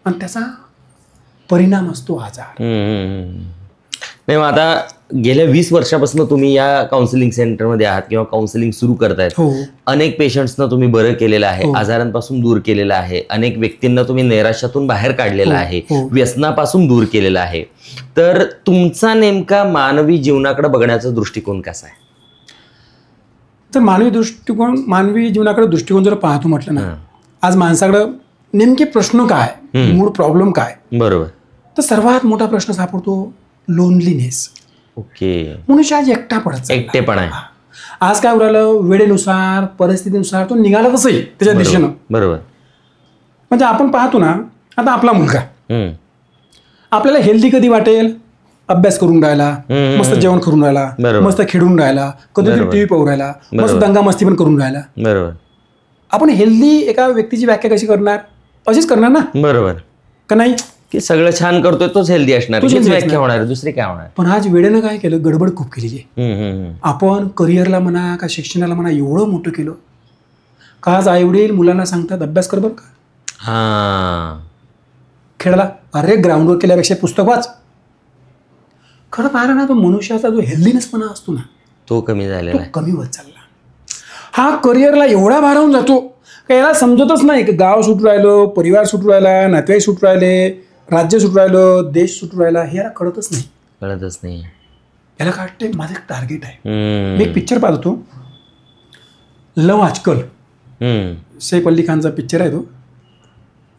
आणि त्याचा परिणाम असतो आजार. नाही, मग आता गेल्या 20 वर्षापासून तुम्ही या काउन्सिलिंग सेंटरमध्ये आहात किंवा काउन्सिलिंग सुरू करतायत. हो अनेक पेशंट्सना तुम्ही बरं केलेलं आहे, आजारांपासून दूर केलेलं आहे, अनेक व्यक्तींना तुम्ही नैराश्यातून बाहेर काढलेलं आहे, व्यसनापासून दूर केलेलं आहे. तर तुमचा नेमका मानवी जीवनाकडे बघण्याचा दृष्टिकोन कसा आहे? तर मानवी जीवनाकडे दृष्टिकोन जर पाहतो म्हटलं ना, आज माणसाकडे नेमके प्रश्न काय, मूळ प्रॉब्लेम काय, बरोबर, तर सर्वात मोठा प्रश्न सापडतो लोनलीनेस. ओके, मनुष्य आज एकटा पडत चालला. एकटेपणा आहे. आज काय उरालं, वेळेनुसार परिस्थितीनुसार तो निघाला तसंही त्याच्या दिशेनं. बरोबर. म्हणजे आपण पाहतो ना, आता आपला मुलगा आपल्याला हेल्दी कधी वाटेल, अभ्यास करून राहिला, मस्त जेवण करून राहिला, मस्त खेळून राहिला, कधीतरी टीव्ही पाहू राहिला, मस्त दंगा मस्ती पण करून राहिला. बरोबर. आपण हेल्दी एका व्यक्तीची व्याख्या कशी करणार? अशीच करणार ना, बरोबर का नाही? की सगळं छान करतोय तोच हेल्दी असणार, हीच व्याख्या होणार, दुसरी काय होणार? पण आज वेळेनं काय केलं, गडबड खूप केलेली आहे. आपण करिअरला म्हणा का शिक्षणाला म्हणा एवढं मोठं केलं का आज आईवडील मुलांना सांगतात अभ्यास कर बरं का, खेळायला अरे ग्राउंडवर केल्यापेक्षा पुस्तक वाच. खरं पाहिलं ना, तो मनुष्याचा जो हेल्दीनेसपणा असतो ना, तो कमी झालेला आहे, कमी होत चालला. हा करिअरला एवढा भारावून जातो का याला समजतच नाही की गाव सुटू राहिलो, परिवार सुटू राहिला, नातेवाईक सुटू राहिले, राज्य सुटू राहिलं, देश सुटू राहिला, हे याला कळतच नाही. याला काय वाटते, माझं एक टार्गेट आहे. मी एक पिक्चर पाहत होतो, लव आजकल, सैफ अली खानचा पिक्चर आहे तो.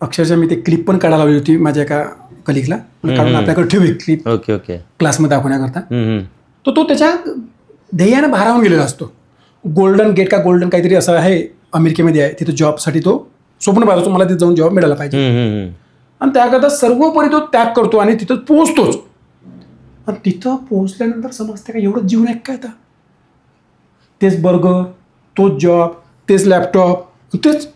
अक्षरशः मी ते क्लिप पण काढायला लावली होती माझ्या एका कलिगला, काढून आपल्याकडे ठेवली क्लिप क्लासमध्ये दाखवण्याकरता. तो त्याच्या ध्येयानं भारावून गेलेला असतो. गोल्डन गेट का गोल्डन काहीतरी असं आहे, अमेरिकेमध्ये आहे. तिथं जॉबसाठी तो स्वप्न पाहतो, मला तिथं जाऊन जॉब मिळाला पाहिजे. आणि त्याकरता सर्वोपरी तो त्याग करतो आणि तिथं पोहोचतोच. आणि तिथं पोहोचल्यानंतर समजते का एवढं जीवन आहे काय, आता तेच बर्गर, तोच जॉब, तेच लॅपटॉप, तेच.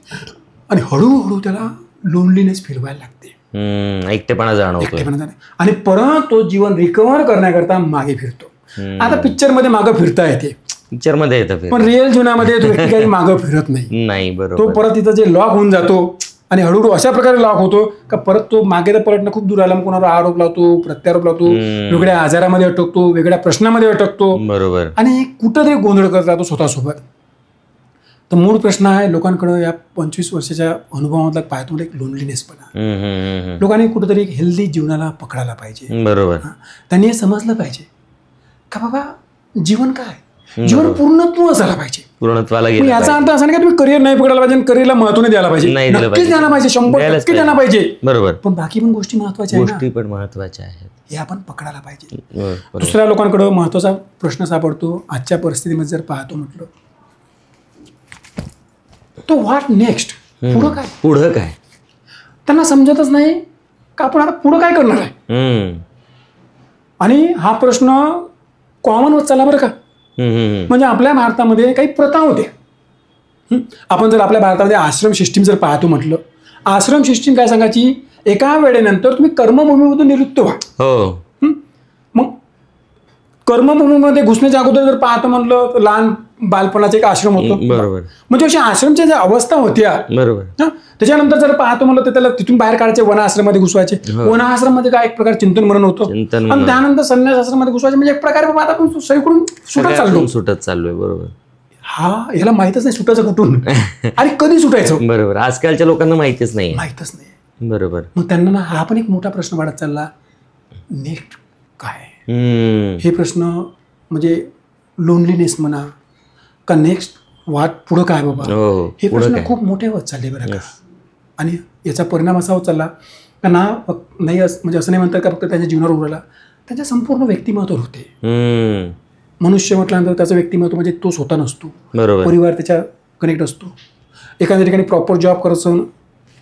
आणि हळूहळू त्याला लोनलीनेस फील व्हायला लागते, एकटेपणा जाणवतो. आणि परत तो जीवन रिकव्हर करण्याकरता मागे फिरतो. आता पिक्चरमध्ये मागं फिरता येते, पिक्चरमध्ये येतं, पण रिअल जीवनामध्ये तो व्यक्ती काही मागं फिरत नाही. बरोबर. तो परत तिथं जे लॉक होऊन जातो आणि हळूहळू अशा प्रकारे लॉक होतो का परत तो मागे तर पलटणं खूप दूर आला. मग कोणावर आरोप लावतो, प्रत्यारोप लावतो, वेगळ्या आजारामध्ये अटकतो, वेगळ्या प्रश्नामध्ये अटकतो. बरोबर. आणि कुठंतरी गोंधळ करत राहतो स्वतःसोबत. तर मूळ प्रश्न आहे लोकांकडे या 25 वर्षाच्या अनुभवामधला पाहतो एक लोनलीनेसपणा. लोकांनी कुठेतरी एक हेल्दी जीवनाला पकडायला पाहिजे. बरोबर. त्यांनी हे समजलं पाहिजे का बाबा जीवन काय, जीवन पूर्णत्व झाला पाहिजे, पूर्णत्वाला गेलं. याचा अर्थ असा नाही का तुम्ही करिअर नाही पकडायला पाहिजे, करिअरला महत्व नाही द्यायला पाहिजे. नक्कीच द्यायला पाहिजे, 100% द्यायला पाहिजे. बरोबर. पण बाकी पण गोष्टी महत्वाच्या आहेत, गोष्टी पण महत्वाच्या आहेत, हे आपण पकडायला पाहिजे. दुसऱ्या लोकांकडे महत्वाचा प्रश्न सापडतो आजच्या परिस्थितीमध्ये जर पाहतो म्हटलं तो व्हॉट नेक्स्ट, पुढं काय. त्यांना समजतच नाही का आपण आता पुढं काय करणार आहे. आणि हा प्रश्न कॉमन होत चालला बरं का. म्हणजे आपल्या भारतामध्ये काही प्रथा होत्या. आपण जर आपल्या भारतामध्ये आश्रम सिस्टीम जर पाहतो म्हटलं, आश्रम सिस्टीम काय सांगायची, एका वेळेनंतर तुम्ही कर्मभूमीमधून निवृत्त व्हा. मग कर्मभूमीमध्ये घुसण्याच्या अगोदर जर पाहतो म्हटलं तर लहान बालपणाचा एक आश्रम होतो. बरोबर. म्हणजे अशा आश्रमच्या ज्या अवस्था होत्या. बरोबर. त्याच्यानंतर जर पाहतो म्हणलं तर त्याला तिथून बाहेर काढायचे, वनाश्रमामध्ये घुसवायचे. वनाश्रमामध्ये काय एक प्रकार चिंतन मनन होतं. आणि त्यानंतर संन्यास आश्रमामध्ये घुसवायचे. म्हणजे एक प्रकारे बाबा आता आपण सगळीकडून सुटत चाललोय. बरोबर. हा याला माहितच नाही सुटायचं कुठून आणि कधी सुटायचं. बरोबर. आजकालच्या लोकांना माहितीच नाही. बरोबर. मग त्यांना हा पण एक मोठा प्रश्न वाढत चालला, नेक्स्ट काय. हे प्रश्न म्हणजे लोनलीनेस म्हणा का नेक्स्ट वाट पुढं काय बाबा, हे प्रश्न खूप मोठे होत चालले बरं का. आणि याचा परिणाम असा होत चालला का ना नाही म्हणजे असं नाही म्हणतात का फक्त त्यांच्या जीवनावर उरला, त्यांच्या संपूर्ण व्यक्तिमत्वावर होते. मनुष्य म्हटल्यानंतर त्याचं व्यक्तिमत्व म्हणजे तो स्वतः नसतो, परिवार त्याच्या कनेक्ट असतो. एखाद्या ठिकाणी प्रॉपर जॉब करत असून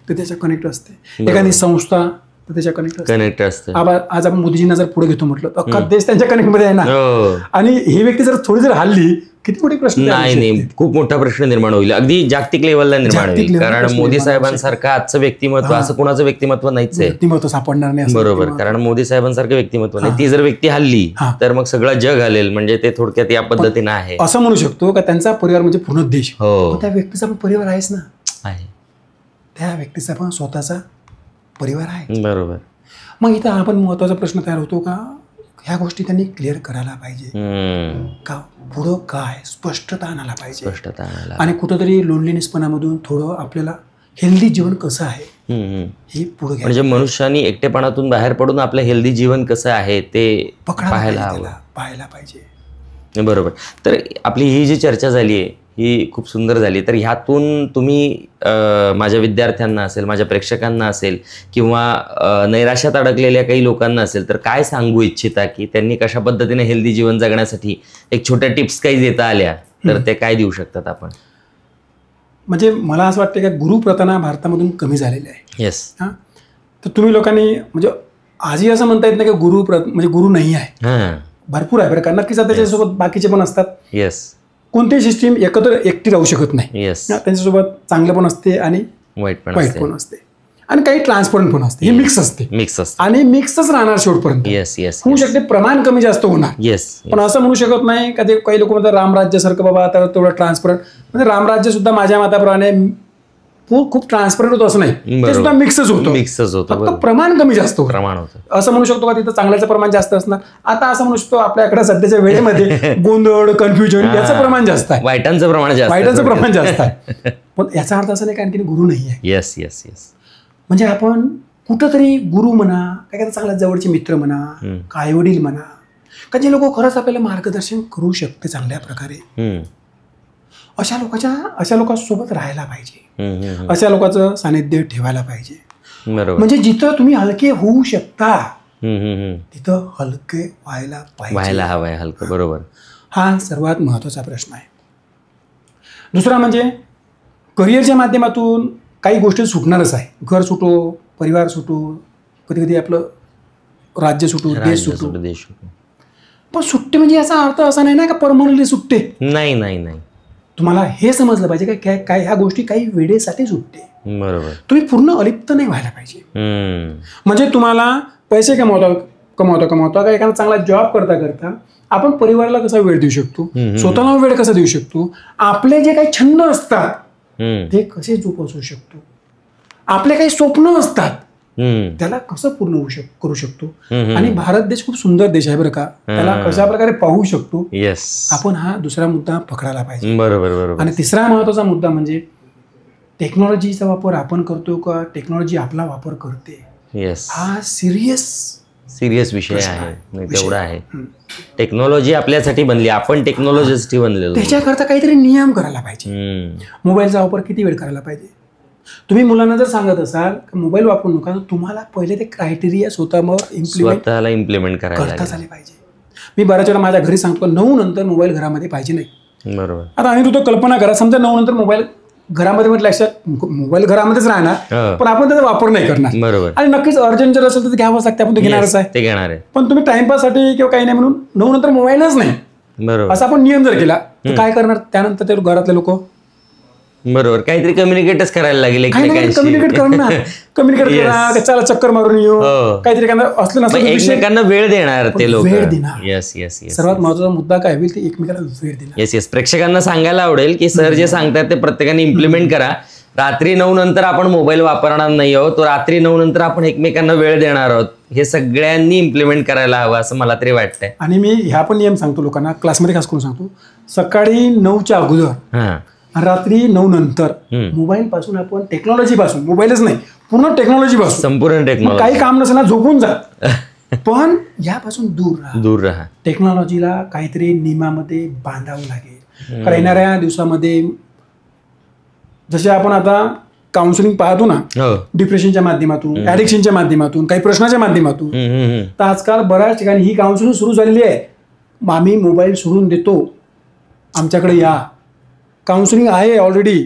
तर त्याच्या कनेक्ट असते, एखादी संस्था तर त्याच्या कनेक्ट असते. आज आपण मोदीजींना जर पुढे घेतो म्हटलं तर अख्खा देश त्यांच्या कनेक्टमध्ये आहे ना. आणि ही व्यक्ती जर थोडी जर हल्ली किती मोठी प्रश्न नाही, खूप मोठा प्रश्न निर्माण होईल, अगदी जागतिक लेवलला निर्माण होईल. कारण मोदी साहेबांसारखं आजचं व्यक्तिमत्व असं कोणाचं व्यक्तिमत्व नाहीच आहे, व्यक्तिमत्व सापडणार नाही. बरोबर. कारण मोदी साहेबांसारखं व्यक्तिमत्व नाही. ती जर व्यक्ती हल्ली तर मग सगळं जग हलेल. म्हणजे ते थोडक्यात या पद्धतीनं आहे. असं म्हणू शकतो का त्यांचा परिवार म्हणजे पूर्ण देश. त्या व्यक्तीचा पण परिवार आहेच ना, आहे. त्या व्यक्तीचा पण स्वतःचा परिवार आहे. बरोबर. मग इथं आपण महत्वाचा प्रश्न तयार होतो का ह्या गोष्टी त्यांनी क्लिअर करायला पाहिजे. का पुढं काय स्पष्टता आणायला पाहिजे. स्पष्टता आणायला. आणि कुठंतरी लोनलीनेसपणामधून थोडं आपल्याला हेल्दी जीवन कसं आहे हे पुढे म्हणजे मनुष्यानी एकटेपणातून बाहेर पडून आपलं हेल्दी जीवन कसं आहे ते पाहायला पाहिजे. बरोबर. तर आपली ही जी चर्चा झाली आहे ही खूप सुंदर झाली. तर ह्यातून तुम्ही माझ्या विद्यार्थ्यांना असेल, माझ्या प्रेक्षकांना असेल किंवा नैराश्यात अडकलेल्या काही लोकांना असेल तर काय सांगू इच्छिता की त्यांनी कशा पद्धतीने हेल्दी जीवन जगण्यासाठी एक छोट्या टिप्स काही देता आल्या तर ते काय देऊ शकतात आपण? म्हणजे मला असं वाटतं की गुरुप्रथा भारतामधून कमी झालेली आहे. येस. हां, तर तुम्ही लोकांनी म्हणजे आजही असं म्हणता येत नाही की म्हणजे गुरु नाही आहे. भरपूर आहे बरं का. नक्कीच त्याच्यासोबत बाकीचे पण असतात. येस. कोणतीही सिस्टीम एकटी राहू शकत नाही. येस. त्यांच्यासोबत चांगलं पण असते आणि वाईट पण असते आणि काही ट्रान्सपरंट पण असते. हे मिक्स असते आणि मिक्सच राहणार शेवटपर्यंत. येस. येस. होऊ शकते प्रमाण कमी जास्त होणार. येस. पण असं म्हणू शकत नाही का ते काही लोक म्हणतात रामराज्यासारखं बाबा आता तेवढं ट्रान्सपरंट. म्हणजे रामराज्य सुद्धा माझ्या मताप्रमाणे खूप ट्रान्सपरंट होतं असं नाही. ते सुद्धा मिक्सच होतं. फक्त प्रमाण कमी जास्त होतं. असं म्हणू शकतो का तिथं चांगल्याचं प्रमाण जास्त असणार. आता असं म्हणू शकतो आपल्याकडे सध्याच्या वेळेमध्ये गोंधळ कन्फ्युजन याचं प्रमाण जास्त आहे. वाईटांचं प्रमाण जास्त आहे. पण याचा अर्थ असा नाही की आणखी गुरु नाही आहे. येस. येस. येस. म्हणजे आपण कुठंतरी गुरु म्हणा काय चांगल्या जवळचे मित्र म्हणा का आईवडील म्हणा का जे लोक खरंच आपल्याला मार्गदर्शन करू शकते चांगल्या प्रकारे अशा लोकांसोबत राहायला पाहिजे. अशा लोकांचं सानिध्य ठेवायला पाहिजे. म्हणजे जिथं तुम्ही हलके होऊ शकता तिथं हलके व्हायला हवंय. हलकं. बरोबर. हा सर्वात महत्वाचा प्रश्न आहे. दुसरा म्हणजे करिअरच्या माध्यमातून काही गोष्टी सुटणारच आहे. घर सुटो, परिवार सुटो, कधी कधी आपलं राज्य सुटो, देश सुटो. पण सुट्टे म्हणजे याचा अर्थ असा नाही ना का परमनंटली सुटते. नाही. तुम्हाला हे समजलं पाहिजे की काय ह्या गोष्टी काही वेळेसाठी सुटते. बरोबर. तुम्ही पूर्ण अलिप्त नाही व्हायला पाहिजे. म्हणजे तुम्हाला पैसे कमावता का एखादा चांगला जॉब करता आपण परिवाराला कसा वेळ देऊ शकतो, स्वतःला वेळ कसा देऊ शकतो, आपले जे काही छंद असतात ते कसे जोपासू शकतो, आपले काही स्वप्न असतात त्याला कसं पूर्ण करू शकतो. आणि भारत देश खूप सुंदर देश आहे बरं का. त्याला कशा प्रकारे पाहू शकतो आपण हा दुसरा मुद्दा पकडायला पाहिजे. बरोबर. आणि तिसरा महत्वाचा मुद्दा म्हणजे टेक्नॉलॉजीचा वापर आपण करतो का टेक्नॉलॉजी आपला वापर करते. हा सिरियस विषय आहे. तेवढा आहे. टेक्नॉलॉजी आपल्यासाठी बनली, आपण टेक्नॉलॉजीसाठी बनलेलो. त्याच्याकरता काहीतरी नियम करायला पाहिजे. मोबाईलचा वापर किती वेळ करायला पाहिजे. तुम्ही मुलांना जर सांगत असाल मोबाईल वापरू नका तर तुम्हाला पहिले ते क्रायटेरिया स्वतःला इम्प्लिमेंट करता आले पाहिजे. मी बऱ्याच वेळा माझ्या घरी सांगतो 9 नंतर मोबाईल घरामध्ये पाहिजे नाही. बरोबर. आता आणि तू कल्पना करा समजा 9 नंतर मोबाईल घरामध्ये म्हटलं लक्षात मोबाईल घरामध्येच राहणार पण आपण त्याचा वापर नाही करणार. बरोबर. आणि नक्कीच अर्जंट जर असेल तर घ्यावंच लागते, आपण तो घेणारच आहे. पण तुम्ही टाइमपाससाठी किंवा काही नाही म्हणून 9 नंतर मोबाईलच नाही बरोबर असा आपण नियम जर केला तर काय करणार. त्यानंतर ते घरातले लोक बरोबर काहीतरी कम्युनिकेटच करायला लागेल. कम्युनिकेट करा, चला चक्कर मारून येऊ, काहीतरी असलं नसलं एकमेकांना वेळ देणार ते लोक. वेळ देणार. येस. सर्वात महत्वाचा मुद्दा काय होईल ते एकमेकाला वेळ देणार. येस. प्रेक्षकांना सांगायला आवडेल की सर जे सांगतात ते प्रत्येकाने इम्प्लिमेंट करा. रात्री 9 नंतर आपण मोबाईल वापरणार नाही आहोत, तो रात्री 9 नंतर आपण एकमेकांना वेळ देणार आहोत. हे सगळ्यांनी इम्प्लिमेंट करायला हवं असं मला तरी वाटतंय. आणि मी ह्या पण नियम सांगतो लोकांना, क्लासमध्ये खास करून सांगतो, सकाळी 9च्या अगोदर रात्री 9 नंतर मोबाईल पासून आपण टेक्नॉलॉजी पासून, मोबाईलच नाही पूर्ण टेक्नॉलॉजी पासून, संपूर्ण टेक्नॉलॉजी, काही काम नसेल ना झोपून जा पण यापासून दूर राहा. टेक्नॉलॉजीला काहीतरी नियमामध्ये बांधावं लागेल. कारण येणाऱ्या दिवसामध्ये जसे आपण आता काउन्सिलिंग पाहतो ना, डिप्रेशनच्या माध्यमातून, ऍडिक्शनच्या माध्यमातून, काही प्रश्नाच्या माध्यमातून, तर आजकाल बऱ्याच ठिकाणी ही काउन्सिलिंग सुरू झालेली आहे. आम्ही मोबाईल सोडून देतो, आमच्याकडे या. काउन्सिलिंग आहे ऑलरेडी.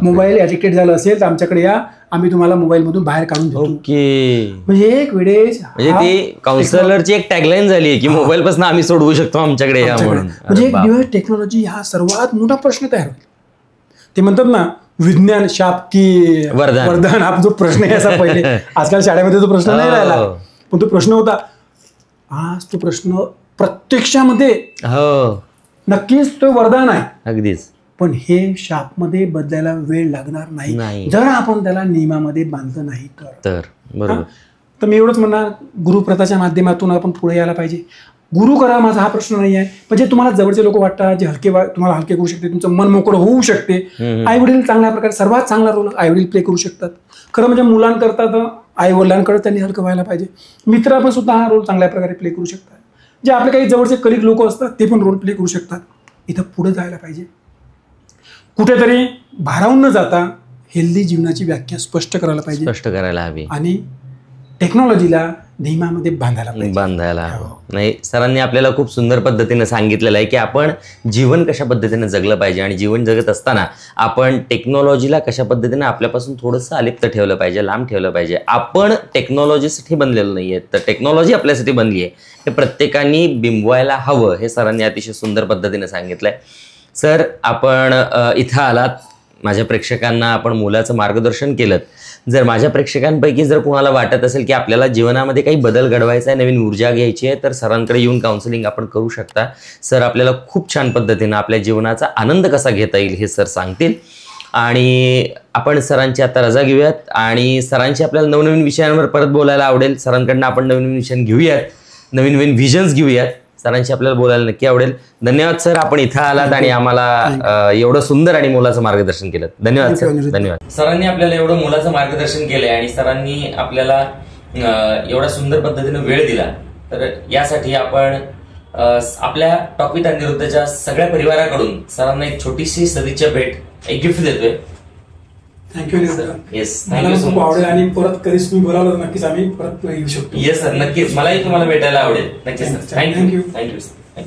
मोबाईल ऍडिक्टेड झालं असेल तर आमच्याकडे या, आम्ही तुम्हाला मोबाईल मधून बाहेर काढून देतो. म्हणजे एक वेळेस ती काउन्सिलरची एक टॅगलाईन झाली आहे की मोबाईल पासून आम्ही सोडवू शकतो, आमच्याकडे या म्हणून. म्हणजे एक दिवस टेक्नॉलॉजी हा सर्वात मोठा प्रश्न तयार होईल. ते म्हणतात ना विज्ञान शाप की वरदान, हा जो प्रश्न आहे असा पहिले आजकाल शाळेमध्ये तो प्रश्न नाही राहिला, पण तो प्रश्न होता. आज तो प्रश्न प्रत्यक्षामध्ये नक्कीच तो वरदान आहे अगदीच. पण हे शापमध्ये बदलायला वेळ लागणार नाही जर आपण त्याला नियमामध्ये बांधलं नाही तर. बरोबर. तर मी एवढंच म्हणणार, गुरुप्रथाच्या माध्यमातून आपण पुढे यायला पाहिजे. गुरु करा, माझा हा प्रश्न नाही आहे. पण जे तुम्हाला जवळचे लोक वाटतात, जे तुम्हाला हलके करू शकते, तुमचं मन मोकळं होऊ शकते, आई वडील चांगल्या प्रकारे, सर्वात चांगला रोल आई वडील प्ले करू शकतात. खरं म्हणजे मुलांकरता तर आई वडिलांकडे त्यांनी हलकं व्हायला पाहिजे. मित्र पण सुद्धा हा रोल चांगल्या प्रकारे प्ले करू शकतात. जे आपले काही जवळचे कलिग लोक असतात ते पण रोल प्ले करू शकतात. इथं पुढे जायला पाहिजे. कुठेतरी भारावून न जाता हेल्दी जीवनाची व्याख्या स्पष्ट करायला पाहिजे, स्पष्ट करायला हवी आणि टेक्नॉलॉजीला नियमामध्ये बांधायला नाही. सरांनी आपल्याला खूप सुंदर पद्धतीने सांगितलेलं आहे की आपण जीवन कशा पद्धतीने जगलं पाहिजे, आणि जीवन जगत असताना आपण टेक्नॉलॉजीला कशा पद्धतीने आपल्यापासून थोडंसं अलिप्त ठेवलं पाहिजे, लांब ठेवलं पाहिजे. आपण टेक्नॉलॉजीसाठी बनलेलं नाही आहे, तर टेक्नॉलॉजी आपल्यासाठी बनली आहे हे प्रत्येकाने बिंबवायला हवं, हे सरांनी अतिशय सुंदर पद्धतीने सांगितलंय. सर, आपण इथं आलात, माझ्या प्रेक्षकांना आपण मोलाचं मार्गदर्शन केलं. जर माझ्या प्रेक्षकांपैकी जर कोणाला वाटत असेल की आपल्याला जीवनामध्ये काही बदल घडवायचा आहे, नवीन ऊर्जा घ्यायची आहे, तर सरांकडे येऊन काउन्सिलिंग आपण करू शकता. सर आपल्याला खूप छान पद्धतीनं आपल्या जीवनाचा आनंद कसा घेता येईल हे सर सांगतील. आणि आपण सरांची आता रजा घेऊयात, आणि सरांची आपल्याला नवनवीन विषयांवर परत बोलायला आवडेल. सरांकडनं आपण नवीन विषय घेऊयात, नवीन नवीन व्हिजन्स घेऊयात. सरांशी आपल्याला बोलायला नक्की आवडेल. धन्यवाद सर, आपण इथं आलात आणि आम्हाला एवढं सुंदर आणि मोलाचं मार्गदर्शन केलं. धन्यवाद सर, धन्यवाद. सरांनी आपल्याला एवढं मोलाचं मार्गदर्शन केलंय आणि सरांनी आपल्याला एवढा सुंदर पद्धतीने वेळ दिला, तर यासाठी आपण आपल्या टॉक विथ अनिरुद्धच्या सगळ्या परिवाराकडून सरांना एक छोटीशी सदिच्छा भेट, एक गिफ्ट देतोय. Thank you sir. येस, मला खूप आवडेल, आणि परत कधीच तुम्ही बोलावलं नक्कीच आम्ही परत येऊ शकतो. येस सर, नक्कीच. मलाही तुम्हाला भेटायला आवडेल. नक्कीच सर. थँक्यू. Thank you sir.